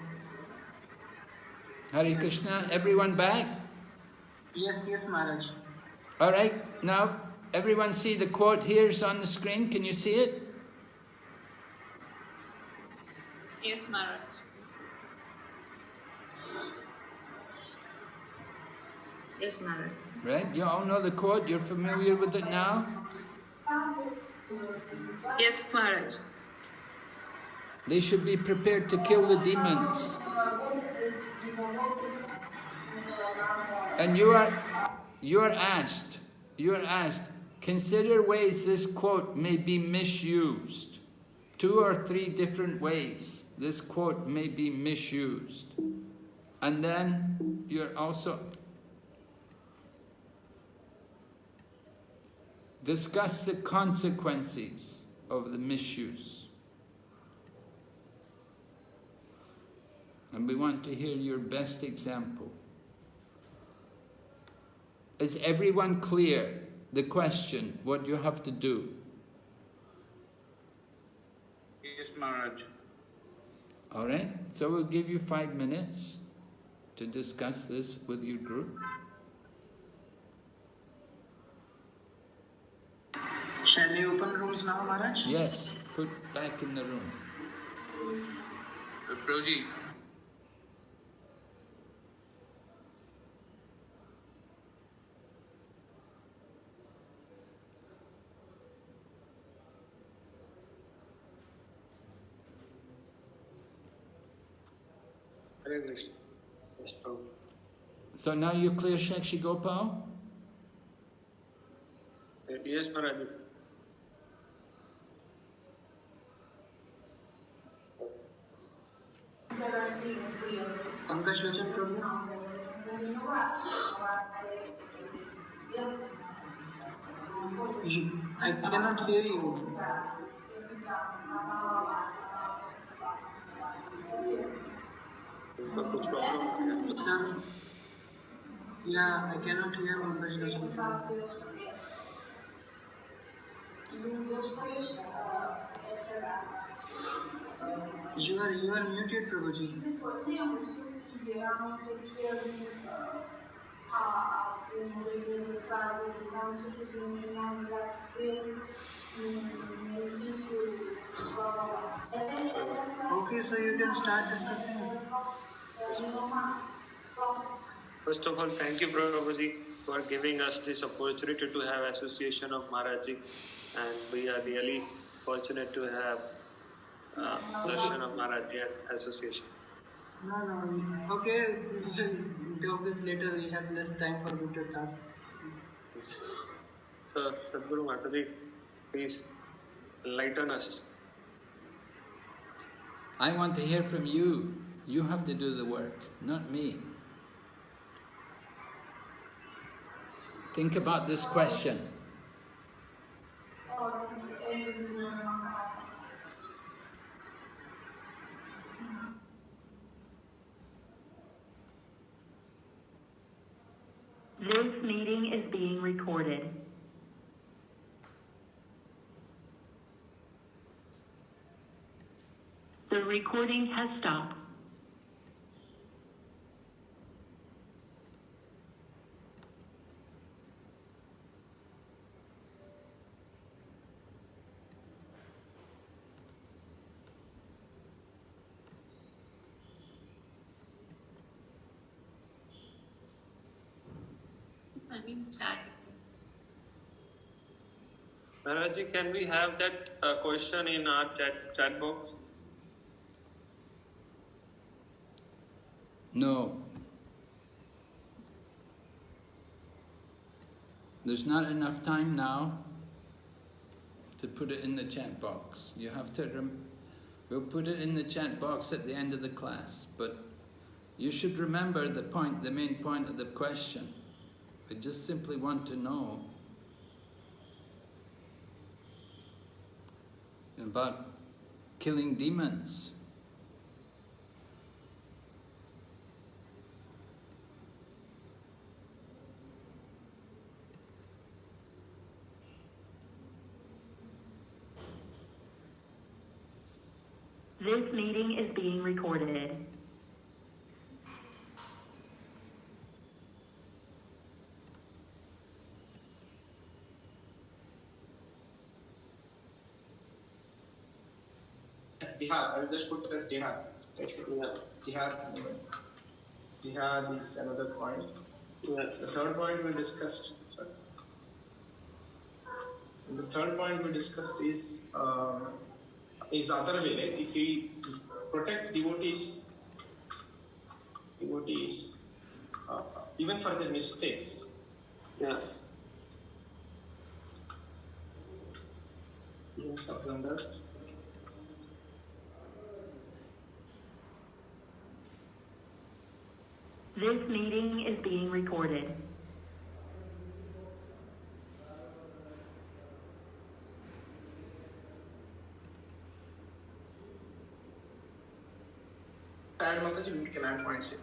Hare Krishna, everyone back? yes, Maharaj. All right, now everyone see the quote here is on the screen. Can you see it? Yes, Maharaj. Yes, Maharaj. Right, you all know the quote, you're familiar with it now? Yes, Maharaj. They should be prepared to kill the demons. And you are asked, consider ways this quote may be misused. 2 or 3 different ways this quote may be misused. And then you're also discuss the consequences of the misuse. And we want to hear your best example. Is everyone clear? The question, what you have to do? Yes, Maharaj. All right, so we'll give you 5 minutes to discuss this with your group. Shall we open rooms now, Maharaj? Yes, put back in the room. Prabhuji, Hare Krishna. Yes, Prabhu. So now you're clear, Shakshi Gopal? Yes, Maharaj. Pankaj Lochan, Prabhu. I cannot hear you. कुछ problem Yeah, I cannot hear Pankaj Lochan, Prabhu. You are muted, Prabhuji. Okay, so you can start discussing. First of all, thank you, Prabhuji, for giving us this opportunity to have association of Maharaji, and we are really fortunate to have darshan of Maharaji and association. No. Okay, we will talk this later. We have less time for winter task. So, Sadhguru Mataji, please enlighten us. I want to hear from you. You have to do the work, not me. Think about this question. This meeting is being recorded. The recording has stopped. Chat. Maharaji, can we have that question in our chat box? No. There's not enough time now to put it in the chat box. You have to, we'll put it in the chat box at the end of the class, but you should remember the main point of the question. We just simply want to know about killing demons. This meeting is being recorded. Jihad, I will just put it as jihad. Jihad is another point. The third point we discussed. The third point we discussed is the other way. Like if we protect devotees, even for their mistakes. Yeah. This meeting is being recorded. Mataji, we can add points here.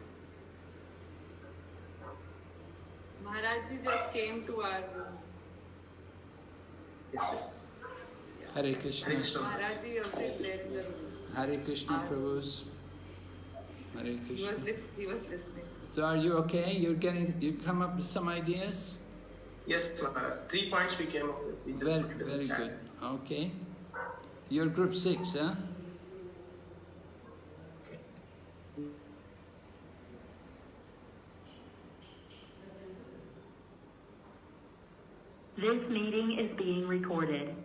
Maharaji just came to our room. Yes. Hare Krishna. Maharaji also is there in the room. Hare Krishna, Prabhus. Hare Krishna. He was listening. So are you okay? You come up with some ideas? Yes, Maharaj. 3 points we came up with. Very good. Okay. You're group 6, huh? This meeting is being recorded.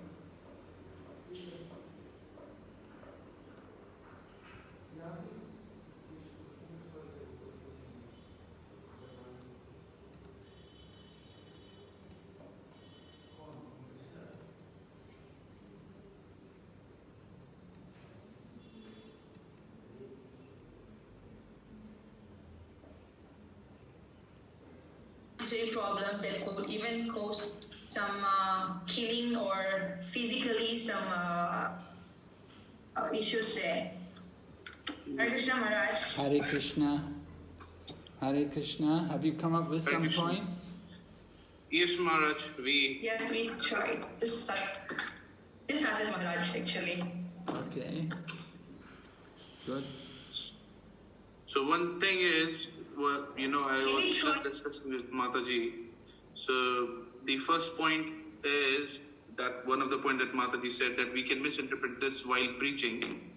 Problems that could even cause some killing or physically some issues there. Hare Krishna Maharaj. Hare Krishna. Hare Krishna. Have you come up with some points? Yes, Maharaj. Yes, we tried. This started Maharaj actually. Okay. Good. So one thing is, well, I was just discussing with Mataji. So the first point is that one of the points that Mataji said that we can misinterpret this while preaching.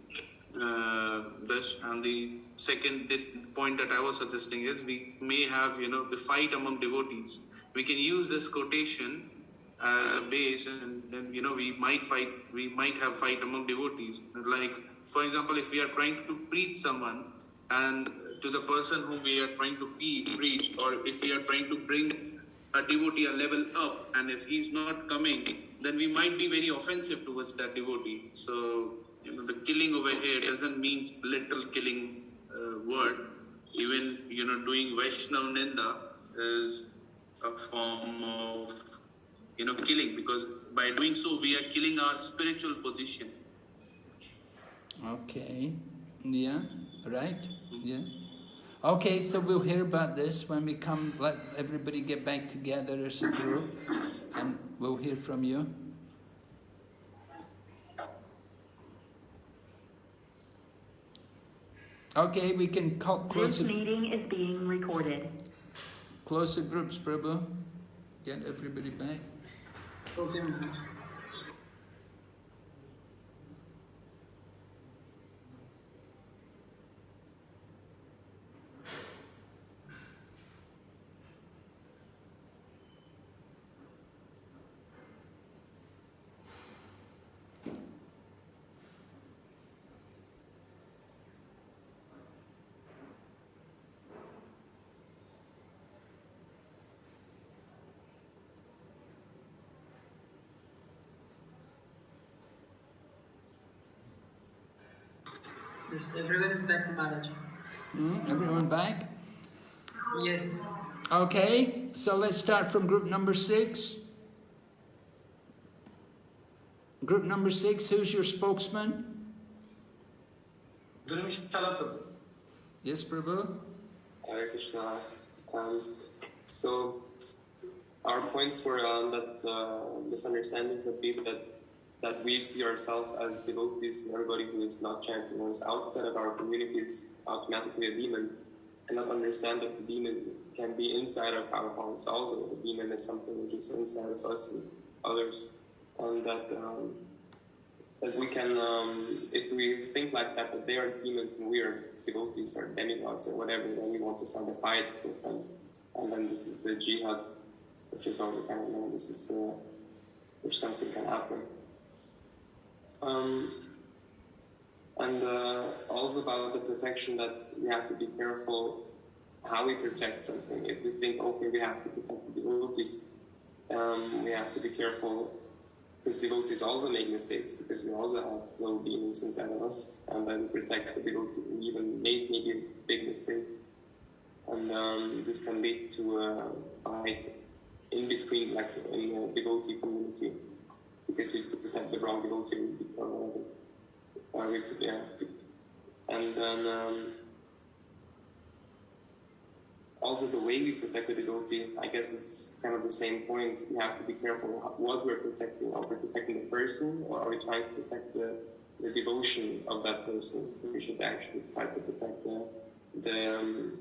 And the second point that I was suggesting is we may have, the fight among devotees. We can use this quotation as a base, and then, we might have fight among devotees. Like, for example, if we are trying to preach someone, and to the person whom we are trying to preach, or if we are trying to bring a devotee a level up, and if he's not coming, then we might be very offensive towards that devotee. So, the killing over here doesn't mean literal killing word. Even, doing Vaishnav Ninda is a form of, killing, because by doing so, we are killing our spiritual position. Okay, yeah, right, yeah. Okay, so we'll hear about this when we come, let everybody get back together as a group, and we'll hear from you. Okay, we can close. This meeting is being recorded. Close the groups, Prabhu. Get everybody back. Okay, Maharaj. Yes, everyone is back, Maharaj. Everyone back? Yes. Okay, so let's start from group number 6. Group number 6, who's your spokesman? Yes, Prabhu? Hare Krishna. So, our points were that misunderstanding could be that we see ourselves as devotees, and everybody who is not chanting or is outside of our community is automatically a demon, and not understand that the demon can be inside of our hearts also. The demon is something which is inside of us and others, and that we can, if we think like that they are demons and we are devotees or demigods or whatever, then we want to start a fight with them. And then this is the jihad, which is also kind of known as which something can happen. And also about the protection, that we have to be careful how we protect something. If we think, okay, we have to protect the devotees, we have to be careful, because devotees also make mistakes, because we also have low demons inside of us, and then protect the devotee who even made maybe a big mistake. And this can lead to a fight in between, like in a devotee community, because we protect the wrong devotee or whatever. And then also the way we protect the devotee, I guess is kind of the same point. We have to be careful what we're protecting. Are we protecting the person, or are we trying to protect the devotion of that person? We should actually try to protect the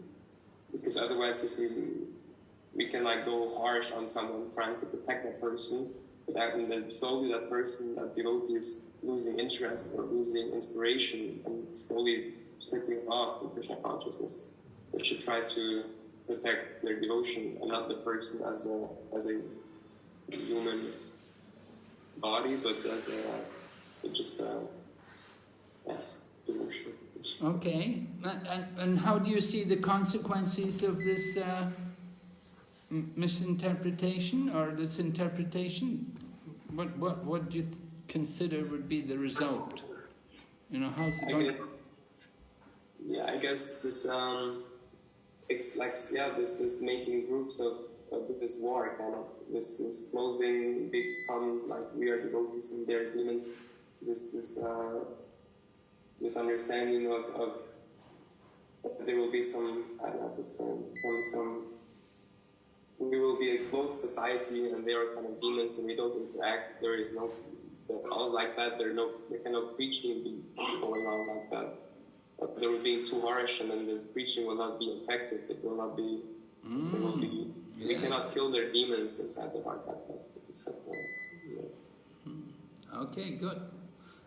because otherwise, if we can like go harsh on someone trying to protect that person, and then slowly that person, that devotee, is losing interest or losing inspiration and slowly slipping off from Krishna consciousness. We should try to protect their devotion and not the person as a human body, but as just devotion. Okay, and how do you see the consequences of this misinterpretation or this interpretation? What do you consider would be the result? How's it going? I guess this it's like this making groups of this war, kind of this closing become like we are devotees and they're demons. This misunderstanding of there will be some, I don't know how to explain, some we will be a closed society and they are kind of demons and we don't interact. There is no all like that. There cannot preaching be going on like that. But they were being too harsh, and then the preaching will not be effective. It will not be. It will be. Yeah. We cannot kill their demons inside the heart like that. It's like, Okay, good.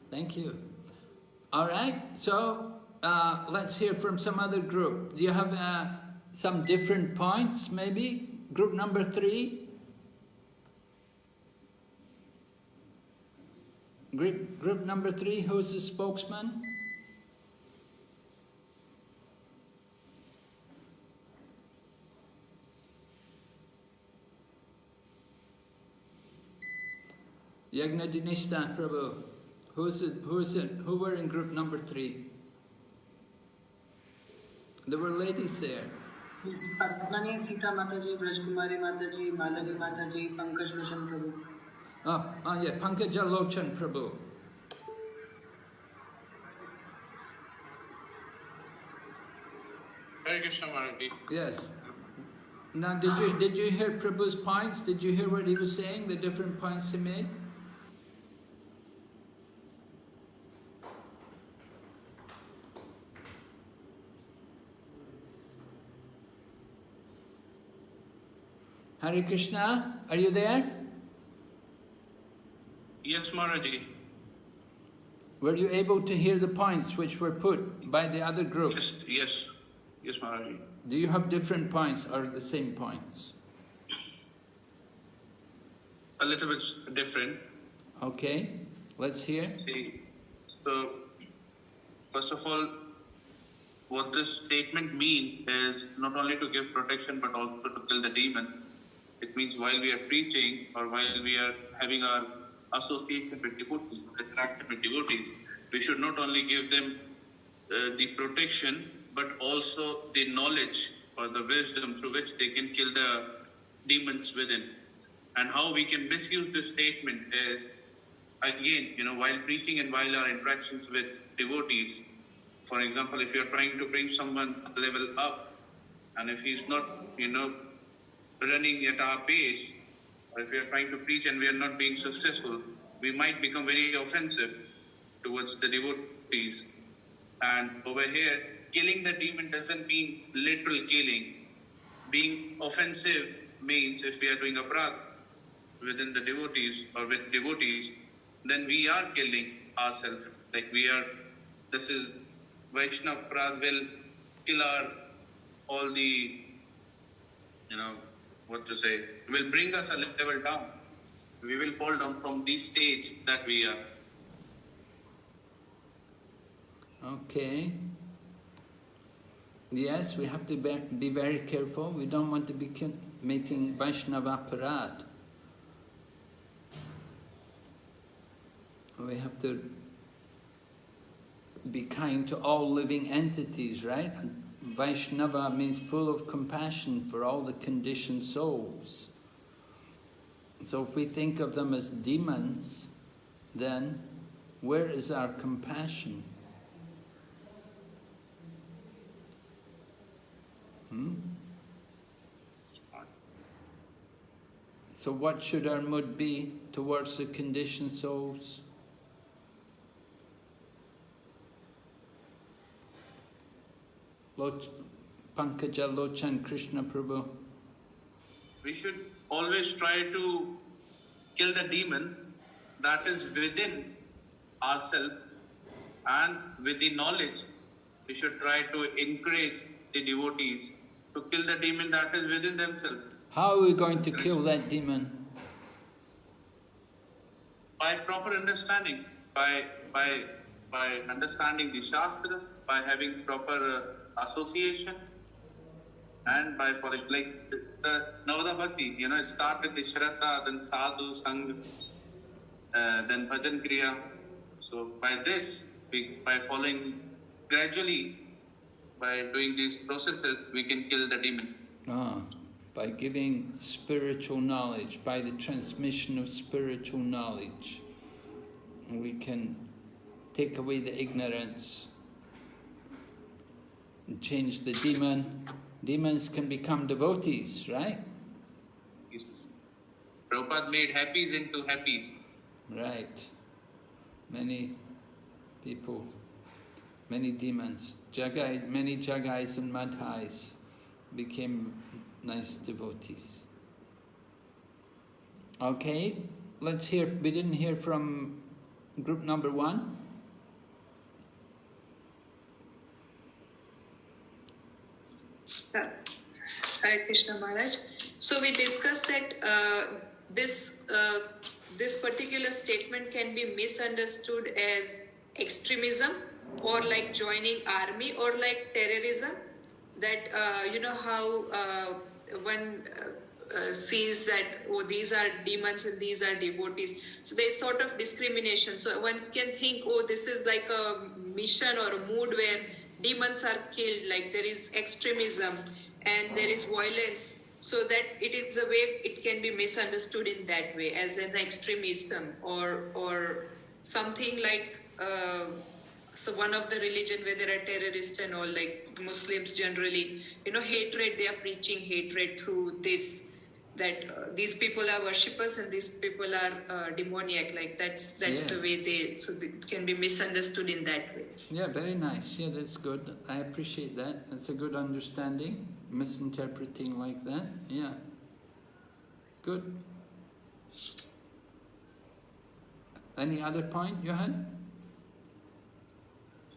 Thank you. All right, so let's hear from some other group. Do you have some different points, maybe? Group number 3? Group number 3, who's the spokesman? Yagnadinishta Prabhu. Who were in group number 3? There were ladies there. Yes, Padmani, Sita Mataji, Rajkumari Mataji, Malani Mataji, Pankaj Lochan Prabhu. Oh yeah, Pankaja Lochan Prabhu. Hare Krishna Maharaj. Yes. Now, did you hear Prabhu's points? Did you hear what he was saying? The different points he made. Hare Krishna, are you there? Yes, Maharaji. Were you able to hear the points which were put by the other group? Yes, Maharaji. Do you have different points or the same points? A little bit different. Okay, let's hear. So, first of all, what this statement means is not only to give protection but also to kill the demon. It means while we are preaching or while we are having our association with devotees, interaction with devotees, we should not only give them the protection but also the knowledge or the wisdom through which they can kill the demons within. And how we can misuse this statement is, again, while preaching and while our interactions with devotees, for example, if you are trying to bring someone a level up and if he's not, running at our pace, or if we are trying to preach and we are not being successful, we might become very offensive towards the devotees. And over here, killing the demon doesn't mean literal killing. Being offensive means if we are doing aparadh within the devotees or with devotees, then we are killing ourselves. Like this is Vaishnava aparadh will kill all the, will bring us a level down. We will fall down from the stage that we are. Okay. Yes, we have to be very careful. We don't want to be making Vaishnava aparadh. We have to be kind to all living entities, right? And Vaishnava means full of compassion for all the conditioned souls. So if we think of them as demons, then where is our compassion? So what should our mood be towards the conditioned souls? Pankaja Lochan Krishna Prabhu. We should always try to kill the demon that is within ourselves, and with the knowledge, we should try to encourage the devotees to kill the demon that is within themselves. How are we going to kill that demon? By proper understanding, by understanding the Shastra, by having proper association, and by following, like the Navada Bhakti, start with the Shraddha, then Sadhu, Sangh, then Bhajan Kriya. So by this, by following gradually, by doing these processes, we can kill the demon. By giving spiritual knowledge, by the transmission of spiritual knowledge, we can take away the ignorance and change the demon. Demons can become devotees, right? Prabhupada made happies into happies. Right. Many people, many demons, many Jagais and Madhais became nice devotees. Okay, let's hear, we didn't hear from group number 1. Hare Krishna Maharaj. So we discussed that this particular statement can be misunderstood as extremism, or like joining army, or like terrorism. That you know how one sees that, oh, these are demons and these are devotees. So there's sort of discrimination. So one can think, oh, this is like a mission or a mood where demons are killed, like there is extremism and there is violence. So that it is a way it can be misunderstood in that way, as an extremism, or something like so one of the religion where there are terrorists and all, like Muslims generally, you know, hatred, they are preaching hatred through this, that these people are worshippers and these people are demoniac, like that's the way it can be misunderstood in that way. Yeah, very nice. Yeah, that's good. I appreciate that. That's a good understanding. Misinterpreting like that. Yeah. Good. Any other point you had?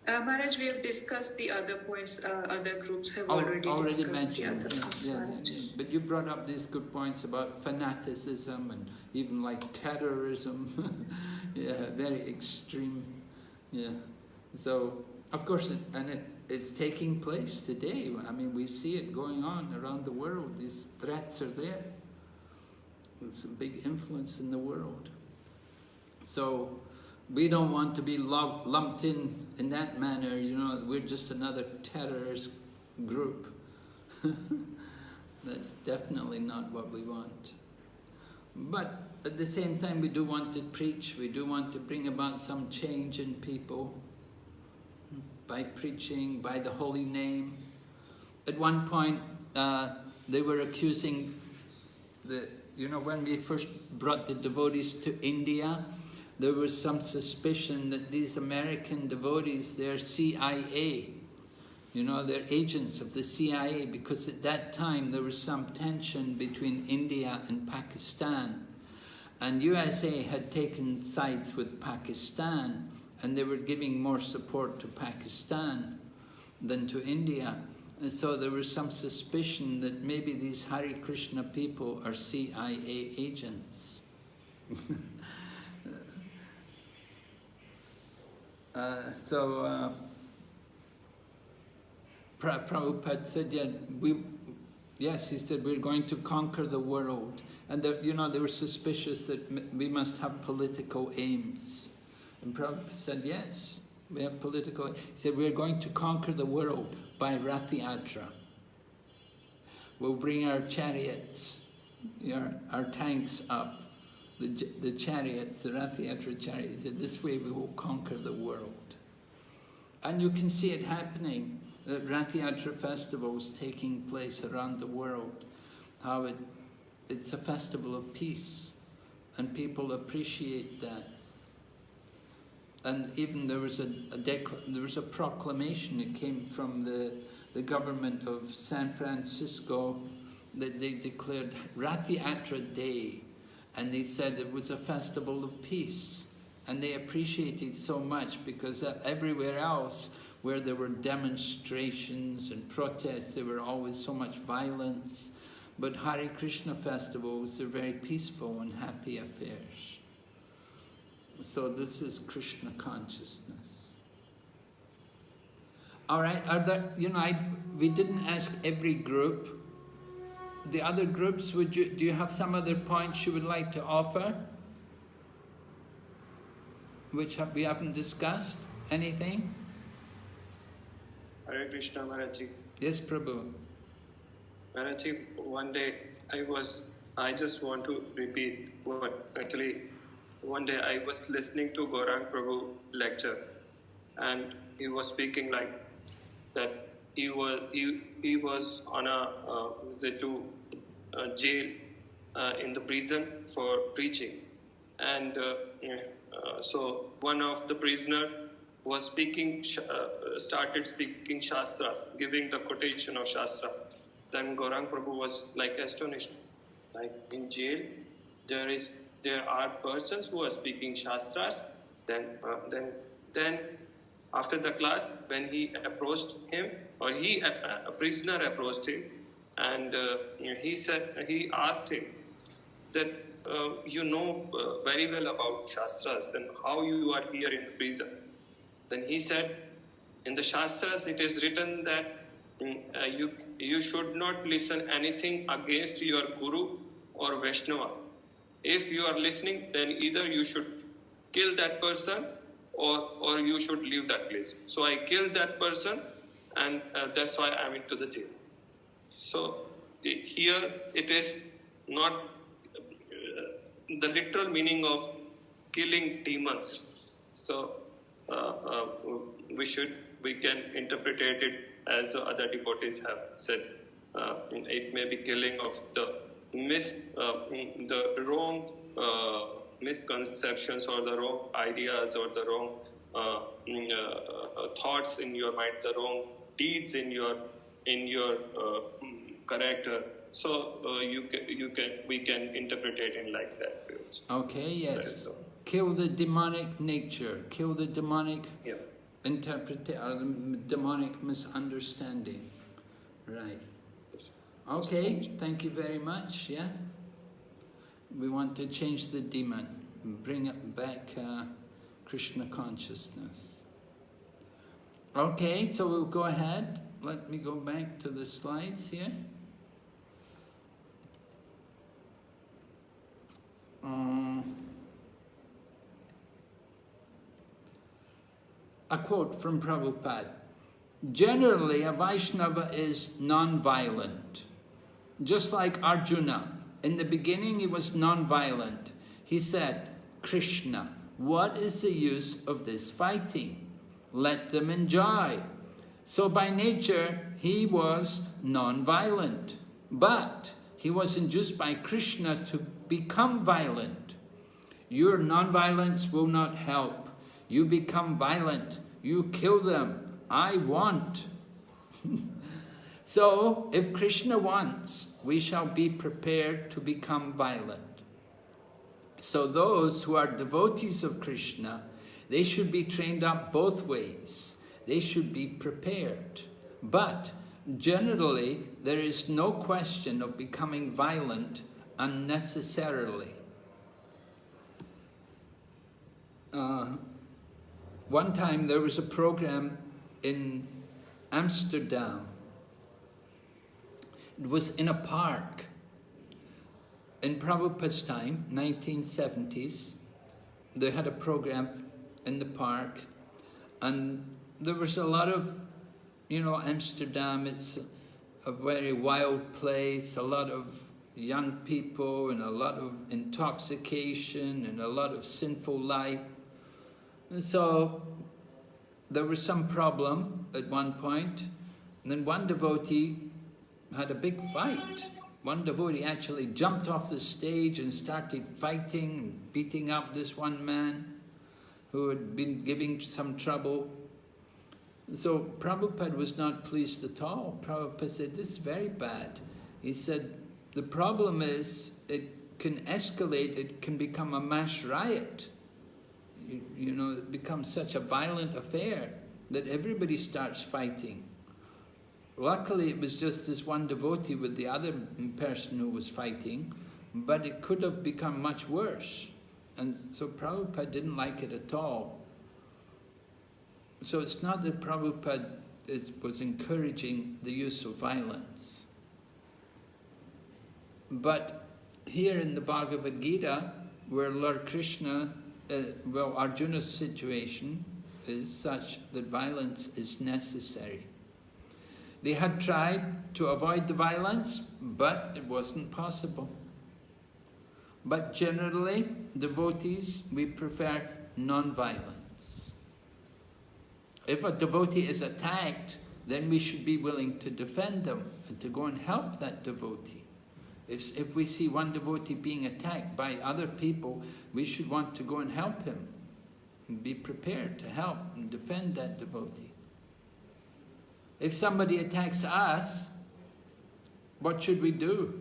Maharaj, we have discussed the other points. Other groups have already discussed mentioned. The other points. Yeah. But you brought up these good points about fanaticism and even like terrorism. Yeah, very extreme. Yeah. So, of course, it's taking place today. I mean, we see it going on around the world. These threats are there. It's a big influence in the world. So, we don't want to be lumped in that manner, you know, we're just another terrorist group. That's definitely not what we want. But at the same time, we do want to preach, we do want to bring about some change in people by preaching, by the holy name. At one point, they were accusing, when we first brought the devotees to India, there was some suspicion that these American devotees, they're CIA. You know, they're agents of the CIA, because at that time there was some tension between India and Pakistan. And USA had taken sides with Pakistan, and they were giving more support to Pakistan than to India. And so there was some suspicion that maybe these Hare Krishna people are CIA agents. Prabhupada said, he said, we're going to conquer the world. And they were suspicious that we must have political aims. And Prabhupada said, yes, we have political aims. He said, we're going to conquer the world by Rath Yatra. We'll bring our chariots, our tanks up. The chariots, the Rath Yatra chariots, that this way we will conquer the world. And you can see it happening. The Rath Yatra festivals taking place around the world. How it's a festival of peace. And people appreciate that. And even there was a proclamation that came from the government of San Francisco that they declared Rath Yatra Day. And they said it was a festival of peace. And they appreciated so much, because everywhere else where there were demonstrations and protests, there were always so much violence. But Hare Krishna festivals are very peaceful and happy affairs. So this is Krishna consciousness. All right, we didn't ask every group. The other groups, do you have some other points you would like to offer? Which we haven't discussed? Anything? Hare Krishna Maharaj. Yes, Prabhu. Maharaj, one day I just want to repeat one day I was listening to Gaurang Prabhu lecture, and he was speaking like that. He was on a visit to jail in the prison for preaching, and so one of the prisoner was started speaking shastras, giving the quotation of shastras. Then Gaurang Prabhu was like astonished, like in jail there are persons who are speaking shastras. Then after the class, when he approached him, or a prisoner approached him, And he asked him that you know very well about Shastras, then how you are here in the prison? Then he said, in the Shastras it is written that you should not listen anything against your Guru or Vaishnava. If you are listening, then either you should kill that person or you should leave that place. So I killed that person, and that's why I'm into the jail. So here it is not the literal meaning of killing demons. So we can interpret it as the other devotees have said. It may be killing of the wrong misconceptions or the wrong ideas or the wrong thoughts in your mind, the wrong deeds in your character. So we can interpret it in like that. Okay, yes. Kill the demonic nature, kill the demonic demonic misunderstanding. Right. Okay, thank you very much. Yeah. We want to change the demon, bring it back Krishna consciousness. Okay, so we'll go ahead. Let me go back to the slides here. A quote from Prabhupada. Generally, a Vaishnava is non-violent. Just like Arjuna. In the beginning, he was non-violent. He said, Krishna, what is the use of this fighting? Let them enjoy. So by nature, he was non-violent. But he was induced by Krishna to become violent. Your non-violence will not help. You become violent. You kill them. I want. So, if Krishna wants, we shall be prepared to become violent. So those who are devotees of Krishna, they should be trained up both ways. They should be prepared. But generally, there is no question of becoming violent unnecessarily. One time there was a program in Amsterdam. It was in a park. In Prabhupada's time, 1970s, they had a program in the park, and there was a lot of, Amsterdam, it's a very wild place, a lot of young people and a lot of intoxication and a lot of sinful life. And so there was some problem at one point, and then one devotee had a big fight. One devotee actually jumped off the stage and started fighting and beating up this one man who had been giving some trouble. So Prabhupada was not pleased at all. Prabhupada said, this is very bad. He said, the problem is it can escalate, it can become a mass riot. It becomes such a violent affair that everybody starts fighting. Luckily, it was just this one devotee with the other person who was fighting, but it could have become much worse. And so Prabhupada didn't like it at all. So it's not that Prabhupada was encouraging the use of violence. But here in the Bhagavad-Gita, where Lord Krishna, Arjuna's situation is such that violence is necessary. They had tried to avoid the violence, but it wasn't possible. But generally, devotees, we prefer non-violence. If a devotee is attacked, then we should be willing to defend them and to go and help that devotee. If we see one devotee being attacked by other people, we should want to go and help him and be prepared to help and defend that devotee. If somebody attacks us, what should we do?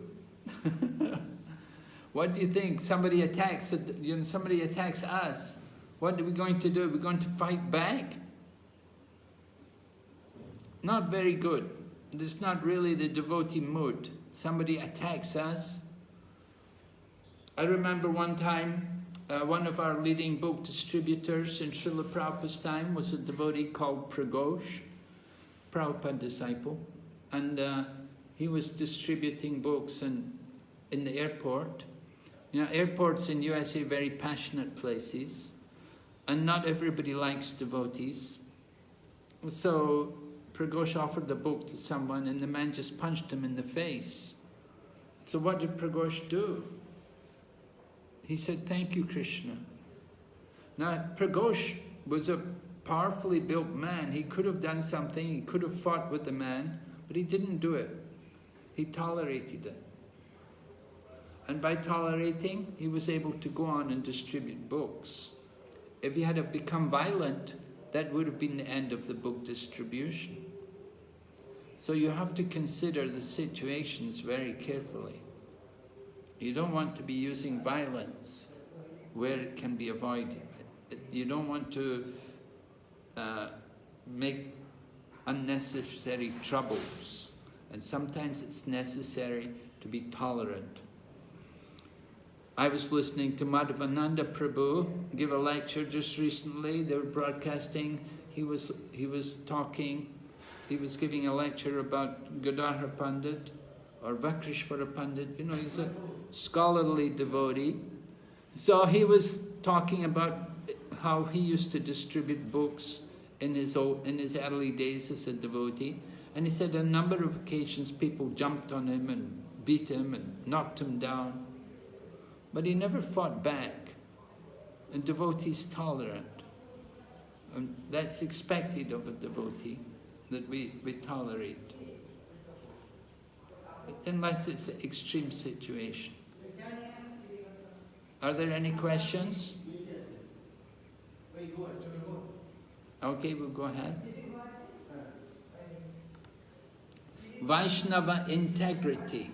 What do you think? Somebody attacks us. What are we going to do? Are we going to fight back? Not very good. it's not really the devotee mood. Somebody attacks us. I remember one time, one of our leading book distributors in Srila Prabhupada's time was a devotee called Pragosh, Prabhupada disciple, and he was distributing books in the airport. You know, airports in USA are very passionate places, and not everybody likes devotees. So Pragosh offered the book to someone, and the man just punched him in the face. So what did Pragosh do? He said, "Thank you, Krishna." Now, Pragosh was a powerfully built man. He could have done something, he could have fought with the man, but he didn't do it. He tolerated it. And by tolerating, he was able to go on and distribute books. If he had become violent, that would have been the end of the book distribution. So you have to consider the situations very carefully. You don't want to be using violence where it can be avoided. You don't want to make unnecessary troubles. And sometimes it's necessary to be tolerant. I was listening to Madhavananda Prabhu give a lecture just recently. They were broadcasting. He was talking. He was giving a lecture about Gadadhar Pandit or Vakrishvara Pandit. You know, he's a scholarly devotee. So he was talking about how he used to distribute books in his early days as a devotee. And he said on a number of occasions people jumped on him and beat him and knocked him down. But he never fought back. A devotee is tolerant. And that's expected of a devotee, that we tolerate. Unless it's an extreme situation. Are there any questions? Okay, we'll go ahead. Vaishnava integrity.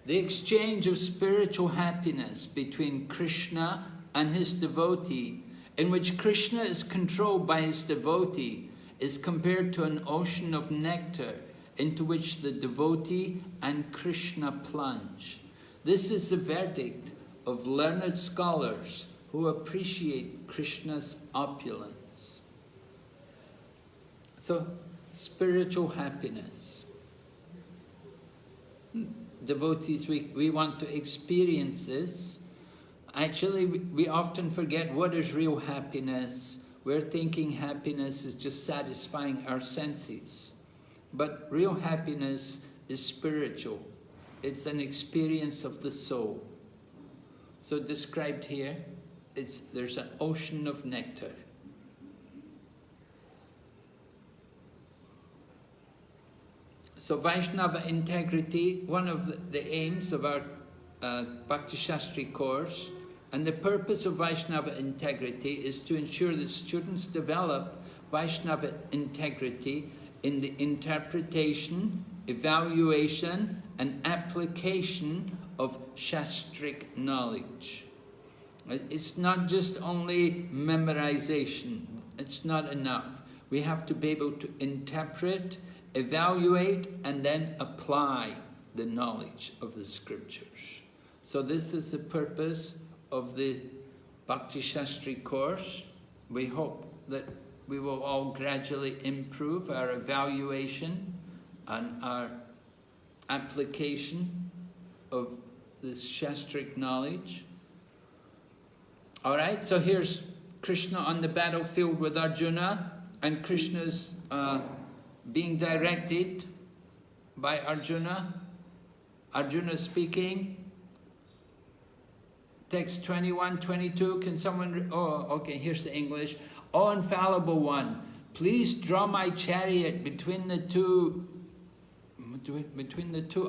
The exchange of spiritual happiness between Krishna and his devotee, in which Krishna is controlled by his devotee, is compared to an ocean of nectar into which the devotee and Krishna plunge. This is the verdict of learned scholars who appreciate Krishna's opulence. So, spiritual happiness. Devotees, we want to experience this. Actually, we often forget what is real happiness. We're thinking happiness is just satisfying our senses. But real happiness is spiritual. It's an experience of the soul. So described here, there's an ocean of nectar. So Vaishnava integrity, one of the aims of our Bhakti Sastri course, and the purpose of Vaishnava integrity is to ensure that students develop Vaishnava integrity in the interpretation, evaluation, and application of Shastric knowledge. It's not just only memorization. It's not enough. We have to be able to interpret, evaluate, and then apply the knowledge of the scriptures. So this is the purpose of the Bhakti Sastri course. We hope that we will all gradually improve our evaluation and our application of this Shastric knowledge. All right, so here's Krishna on the battlefield with Arjuna, and Krishna's being directed by Arjuna. Arjuna speaking. Text 21, 22. Can someone... Oh, okay, here's the English. "O infallible one, please draw my chariot between the two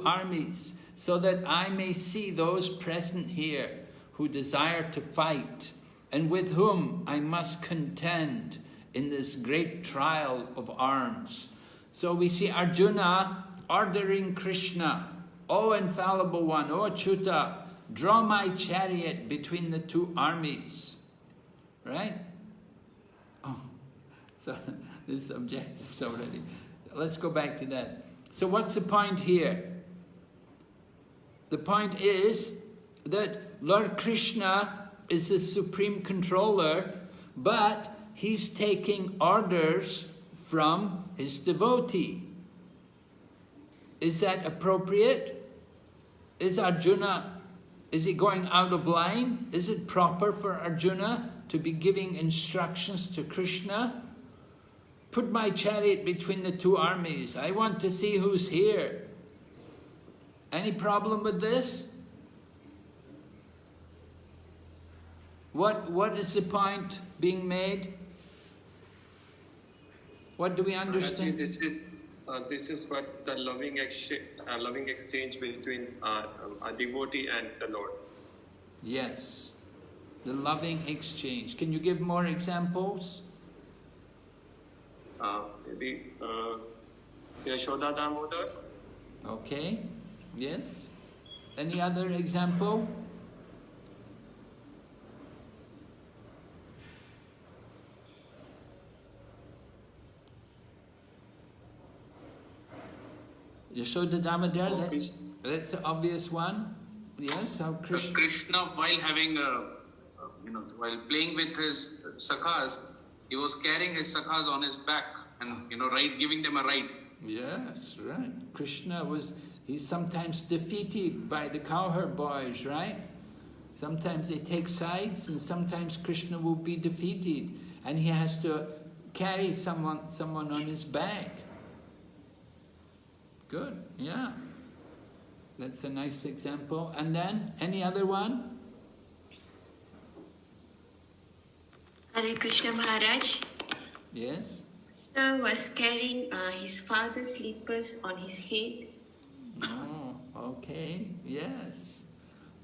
armies, so that I may see those present here who desire to fight, and with whom I must contend in this great trial of arms." So we see Arjuna ordering Krishna, "O infallible one, O Achyuta, draw my chariot between the two armies." Right? Oh, so this is objectives already. let's go back to that. So what's the point here? The point is that Lord Krishna is the supreme controller, but he's taking orders from his devotee. Is that appropriate? Is Arjuna, is he going out of line? Is it proper for Arjuna to be giving instructions to Krishna? Put my chariot between the two armies. I want to see who's here. Any problem with this? What is the point being made? What do we understand? This is what the loving exchange between a devotee and the Lord. Yes, the loving exchange. Can you give more examples? Maybe Yashoda Damodar. Okay, yes. Any other example? Yashoda Damodar, that's the obvious one. Yes, how Krishna... Krishna, while having, while playing with his sakhas, he was carrying his sakhas on his back and, giving them a ride. Yes, right. Krishna he's sometimes defeated by the cowherd boys, right? Sometimes they take sides and sometimes Krishna will be defeated and he has to carry someone on his back. Good, yeah. That's a nice example. And then, any other one? Hare Krishna Maharaj. Yes? Krishna was carrying his father's slippers on his head. Oh, okay, yes.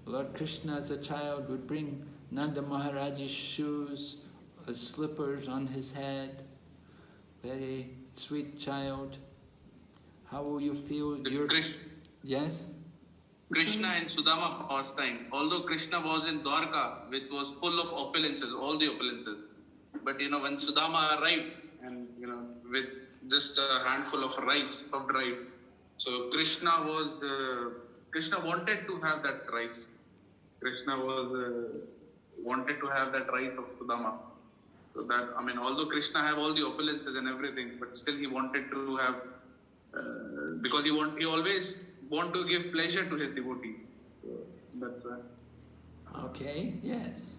Lord Krishna as a child would bring Nanda Maharaj's shoes, slippers on his head. Very sweet child. How will you feel? Yes? Krishna and Sudama pastime. Although Krishna was in Dwarka, which was full of opulences, all the opulences. But when Sudama arrived, and with just a handful of rice, puffed rice, so Krishna wanted to have that rice. Krishna wanted to have that rice of Sudama. So that, although Krishna have all the opulences and everything, but still he wanted to have, because he always want to give pleasure to his devotee. So that's why. Okay, yes.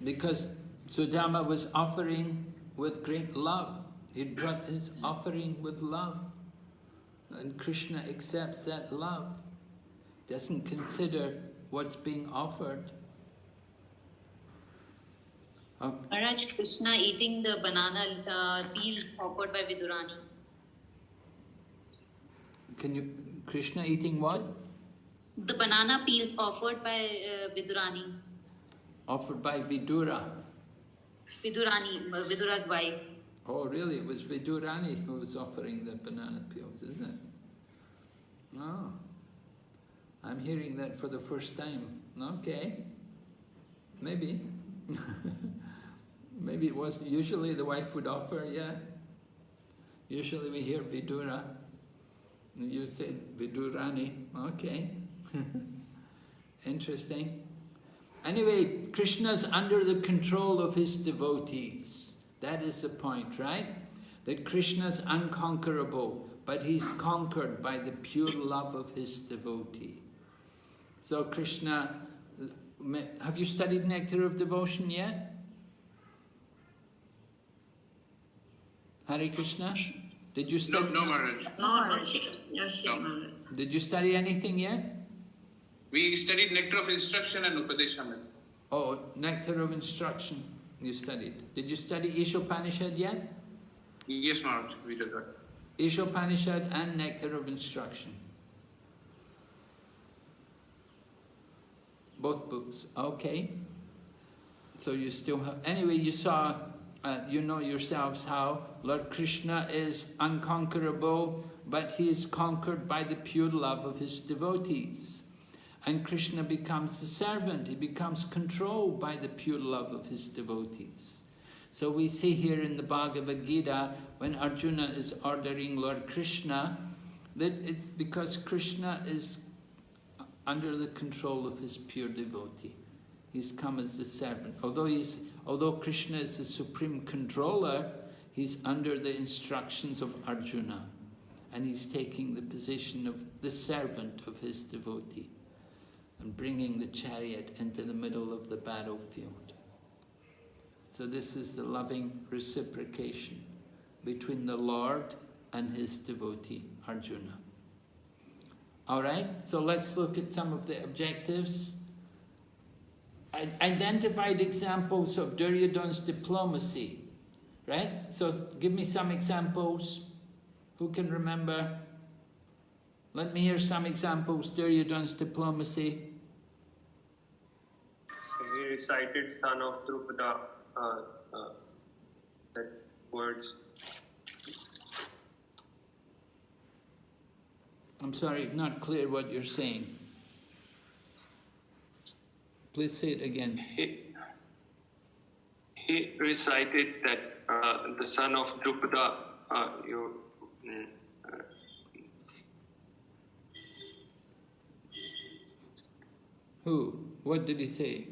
Because Sudama was offering with great love. He brought his offering with love. And Krishna accepts that love. Doesn't consider what's being offered. Maharaj, Krishna eating the banana peel offered by Vidurani. Krishna eating what? The banana peels offered by Vidurani. Offered by Vidura. Vidurani, Vidura's wife. Oh, really? It was Vidurani who was offering the banana peels, isn't it? Oh, I'm hearing that for the first time. Okay, maybe. Maybe it was. Usually the wife would offer, yeah. Usually we hear Vidura. You said Vidurani. Okay. Interesting. Anyway, Krishna's under the control of his devotees. That is the point, right? That Krishna's unconquerable, but he's conquered by the pure love of his devotee. So Krishna, have you studied Nectar of Devotion yet? Hare Krishna? Did you study? No, Maharaj. No. Did you study anything yet? We studied Nectar of Instruction and Upadeshamrita. Oh, Nectar of Instruction you studied. Did you study Ishopanishad yet? Yes, Maharaj, we did that. Ishopanishad and Nectar of Instruction. Both books. Okay. So you still have... Anyway, you saw... you know yourselves how Lord Krishna is unconquerable, but he is conquered by the pure love of his devotees. And Krishna becomes the servant. He becomes controlled by the pure love of his devotees. So we see here in the Bhagavad-Gita, when Arjuna is ordering Lord Krishna, that because Krishna is under the control of his pure devotee. He's come as the servant. Although Krishna is the supreme controller, he's under the instructions of Arjuna. And he's taking the position of the servant of his devotee and bringing the chariot into the middle of the battlefield. So this is the loving reciprocation between the Lord and his devotee, Arjuna. All right, so let's look at some of the objectives. Identified examples of Duryodhana's diplomacy, right? So give me some examples. Who can remember? Let me hear some examples. Duryodhana's diplomacy. He recited son of Drupada, that words. I'm sorry, not clear what you're saying. Please say it again. He recited that the son of Drupada, Who? What did he say?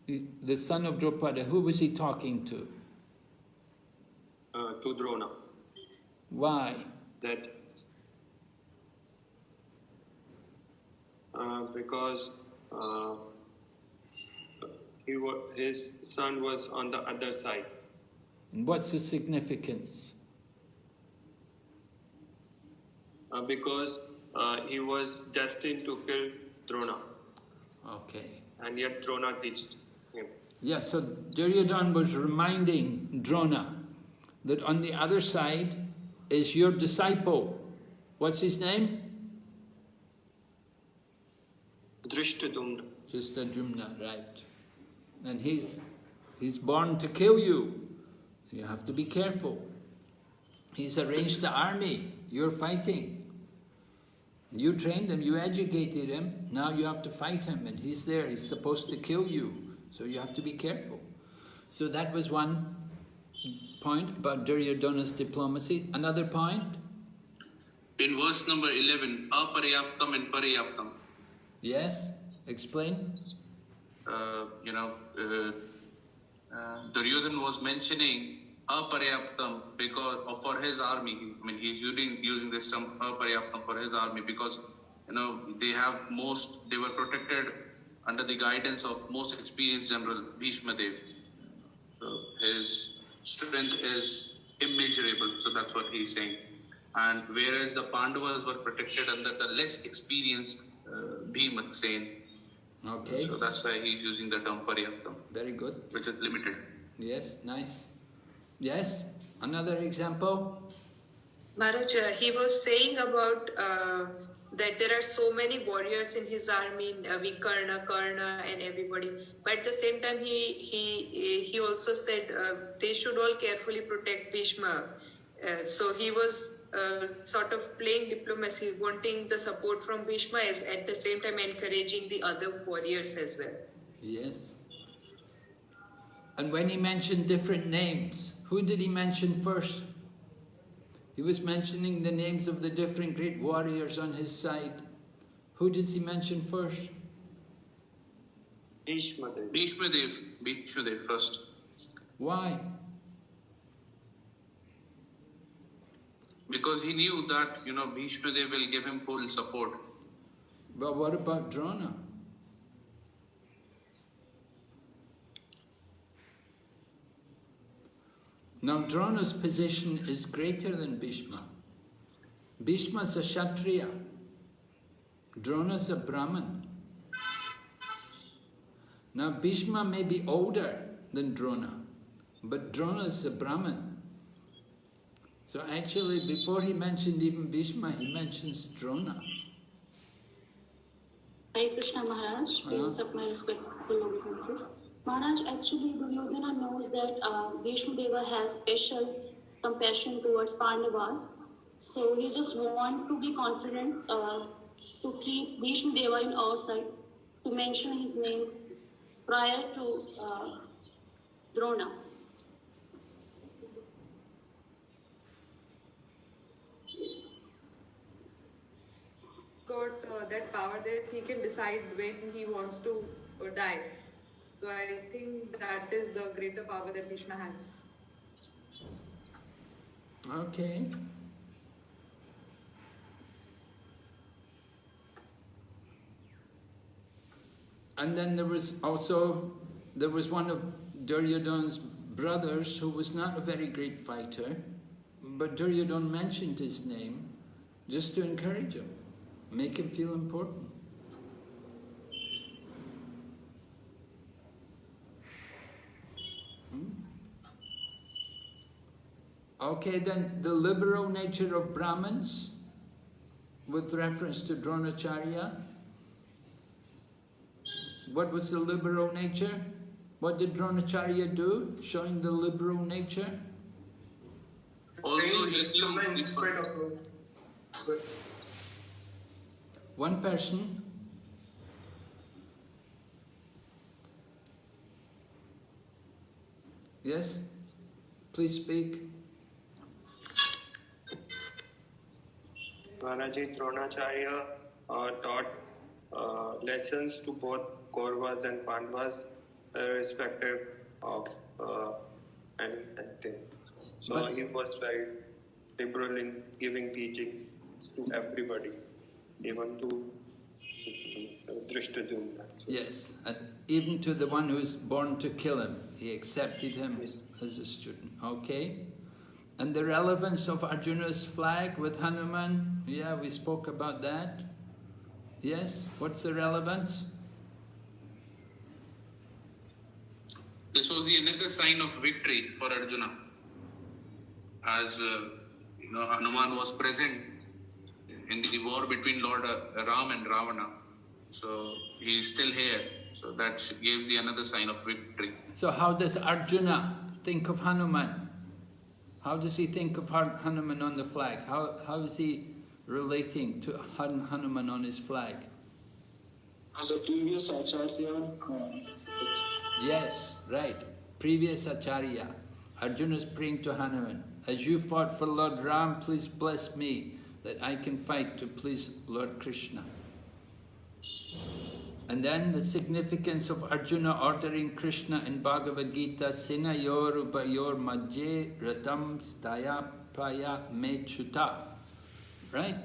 The son of Drupada, who was he talking to? To Drona. Why? That because his son was on the other side. And what's the significance? Because he was destined to kill Drona. Okay. And yet Drona teached him. Yeah, so Duryodhana was reminding Drona that on the other side is your disciple. What's his name? Drishtadumna. Drishtadumna, right. And he's born to kill you. You have to be careful. He's arranged the army. You're fighting. You trained him, you educated him, now you have to fight him, and he's there, he's supposed to kill you. So you have to be careful. So that was one point about Duryodhana's diplomacy. Another point? In verse number 11, aparyaptam and paryaptam. Yes, explain. Duryodhana was mentioning aparyaptam because for his army. I mean, he's using this term aparyaptam for his army because they were protected under the guidance of most experienced general Bhishma Dev. So his strength is immeasurable. So that's what he's saying. And whereas the Pandavas were protected under the less experienced Bhima Sen. Okay. So that's why he's using the term paryaptam. Very good. Which is limited. Yes, nice. Yes, another example? Maharaj, he was saying about that there are so many warriors in his army, Vikarna, Karna and everybody. But at the same time, he also said they should all carefully protect Bhishma. So he was sort of playing diplomacy, wanting the support from Bhishma, as at the same time encouraging the other warriors as well. Yes. And when he mentioned different names, who did he mention first? He was mentioning the names of the different great warriors on his side. Who did he mention first? Bhishma Dev. Bhishma Dev first. Why? Because he knew that, Bhishma Dev will give him full support. But what about Drona? Now Drona's position is greater than Bhishma. Bhishma's a Kshatriya. Drona's a Brahmin. Now Bhishma may be older than Drona, but Drona's a Brahmin. So actually, before he mentioned even Bhishma, he mentions Drona. Hare Krishna Maharaj, please accept my respectful obeisances. Maharaj, actually Duryodhana knows that Bhishma Deva has special compassion towards Pandavas. So he just wants to be confident to keep Bhishma Deva in our side, to mention his name prior to Drona. Got that power that he can decide when he wants to die. So I think that is the greater power that Krishna has. Okay. And then there was one of Duryodhana's brothers who was not a very great fighter, but Duryodhana mentioned his name just to encourage him, make him feel important. Okay, then the liberal nature of Brahmins with reference to Dronacharya. What was the liberal nature? What did Dronacharya do, showing the liberal nature? One person. Yes? Please speak. Maharaji, Dronacharya taught lessons to both Kauravas and Pandavas, irrespective of anything. So he was very liberal in giving teaching to everybody, even to Drishtadyumna. Yes, and even to the one who was born to kill him, he accepted him as a student. Okay? And the relevance of Arjuna's flag with Hanuman, yeah, we spoke about that. Yes, what's the relevance? This was the another sign of victory for Arjuna. As Hanuman was present in the war between Lord Ram and Ravana. So he is still here. So that gives the another sign of victory. So how does Arjuna think of Hanuman? How does he think of Hanuman on the flag? How is he relating to Hanuman on his flag? As a previous Acharya. Yes, right. Previous Acharya. Arjuna is praying to Hanuman. As you fought for Lord Ram, please bless me that I can fight to please Lord Krishna. And then the significance of Arjuna ordering Krishna in Bhagavad-Gita, Sinayor upayor majje ratam staya paya me chuta. Right?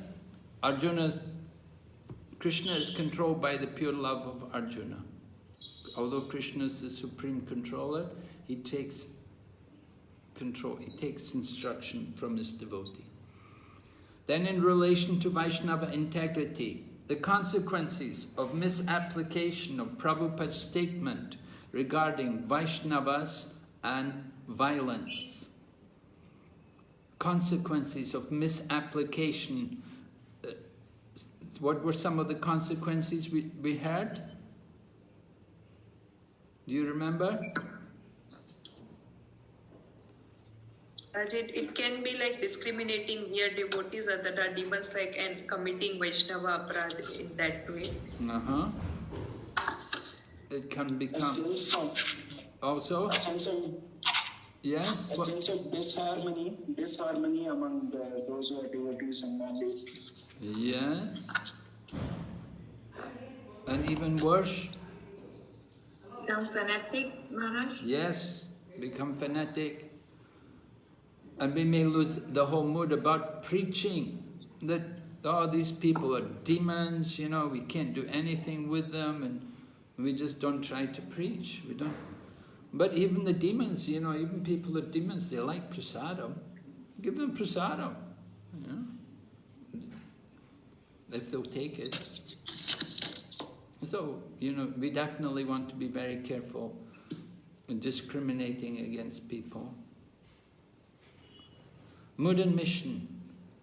Krishna is controlled by the pure love of Arjuna. Although Krishna is the supreme controller, he takes control, he takes instruction from his devotee. Then in relation to Vaishnava integrity, the consequences of misapplication of Prabhupada's statement regarding Vaishnavas and violence. Consequences of misapplication. What were some of the consequences we heard? Do you remember? It can be like discriminating mere devotees that are demons, like, and committing Vaishnava aparadh in that way. It can become also a sense of, yes, a sense of disharmony among those who are devotees and non-devotees. Yes, and even worse. Become fanatic, Maharaj? Yes, become fanatic. And we may lose the whole mood about preaching, that these people are demons, we can't do anything with them, and we just don't try to preach. We don't. But even the demons, even people are demons, they like prasadam. Give them prasadam, if they'll take it. So, we definitely want to be very careful in discriminating against people. Mood and mission.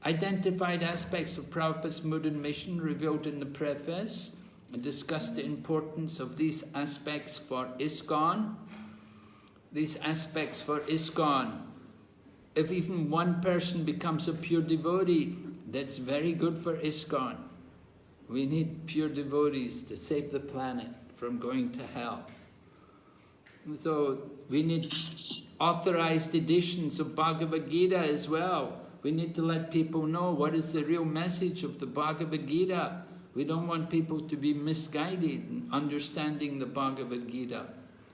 Identified aspects of Prabhupada's mood and mission revealed in the preface and discussed the importance of these aspects for ISKCON. These aspects for ISKCON. If even one person becomes a pure devotee, that's very good for ISKCON. We need pure devotees to save the planet from going to hell. So we need authorized editions of Bhagavad-Gita as well. We need to let people know what is the real message of the Bhagavad-Gita. We don't want people to be misguided in understanding the Bhagavad-Gita.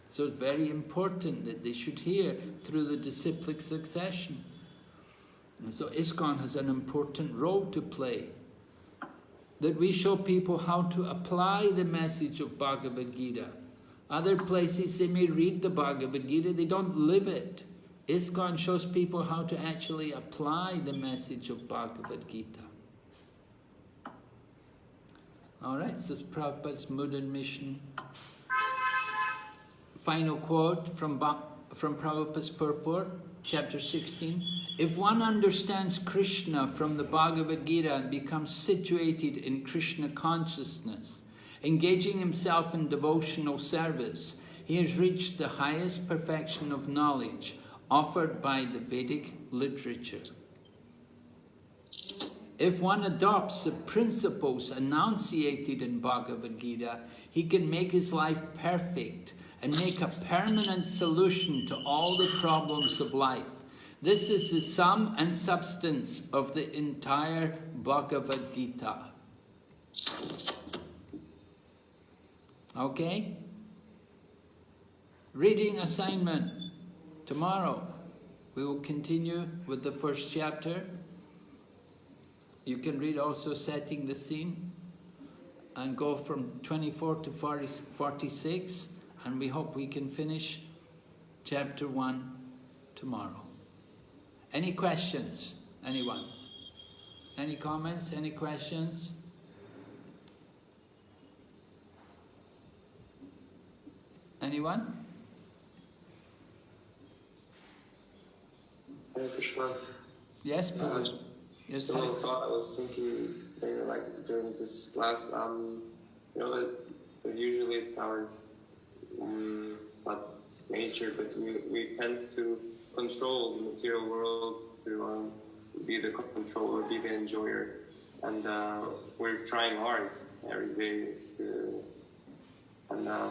So it's very important that they should hear through the disciplic succession. And so ISKCON has an important role to play. That we show people how to apply the message of Bhagavad-Gita. Other places they may read the Bhagavad-Gita, they don't live it. ISKCON shows people how to actually apply the message of Bhagavad-Gita. Alright, so it's Prabhupada's mood and mission. Final quote from Prabhupada's purport, chapter 16. If one understands Krishna from the Bhagavad-Gita and becomes situated in Krishna consciousness, engaging himself in devotional service, he has reached the highest perfection of knowledge offered by the Vedic literature. If one adopts the principles enunciated in Bhagavad-Gita, he can make his life perfect and make a permanent solution to all the problems of life. This is the sum and substance of the entire Bhagavad-Gita. Okay? Reading assignment. Tomorrow we will continue with the first chapter. You can read also Setting the Scene and go from 24 to 46, and we hope we can finish chapter 1 tomorrow. Any questions? Anyone? Any comments? Any questions? Anyone? Hare Krishna. Yes, Prabhu. Yes, so thought I was thinking, like during this class, you know that usually it's our not nature, but we tend to control the material world, to be the controller, be the enjoyer, and we're trying hard every day to. And I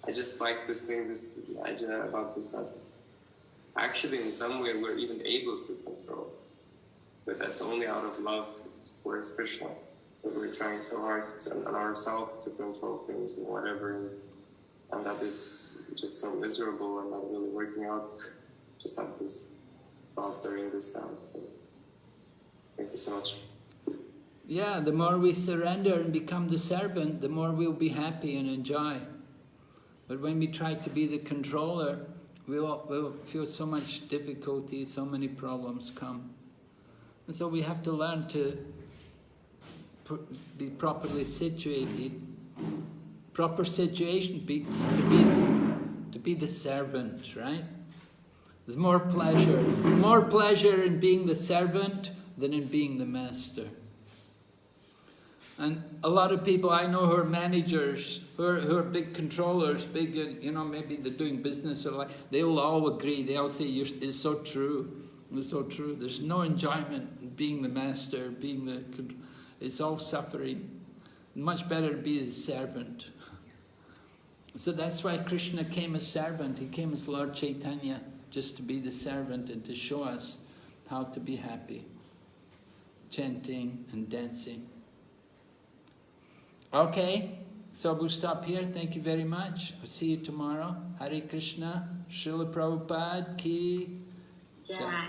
just like this idea about this that actually in some way we're even able to control. But that's only out of love towards Krishna. That we're trying so hard on ourselves to control things and whatever, and that is just so miserable and not really working out. Just like this thought during this time. Thank you so much. Yeah, the more we surrender and become the servant, the more we'll be happy and enjoy. But when we try to be the controller, we'll feel so much difficulty, so many problems come. And so we have to learn to be properly situated. Proper situation, to be the servant, right? There's more pleasure in being the servant than in being the master. And a lot of people I know who are managers, who are big controllers, big, maybe they're doing business or like, they'll all agree, they'll say, it's so true. It's so true. There's no enjoyment in being the master, it's all suffering. Much better to be the servant. So that's why Krishna came as servant. He came as Lord Chaitanya, just to be the servant and to show us how to be happy. Chanting and dancing. Okay, so we'll stop here. Thank you very much. I'll see you tomorrow. Hare Krishna. Srila Prabhupada ki. Jai.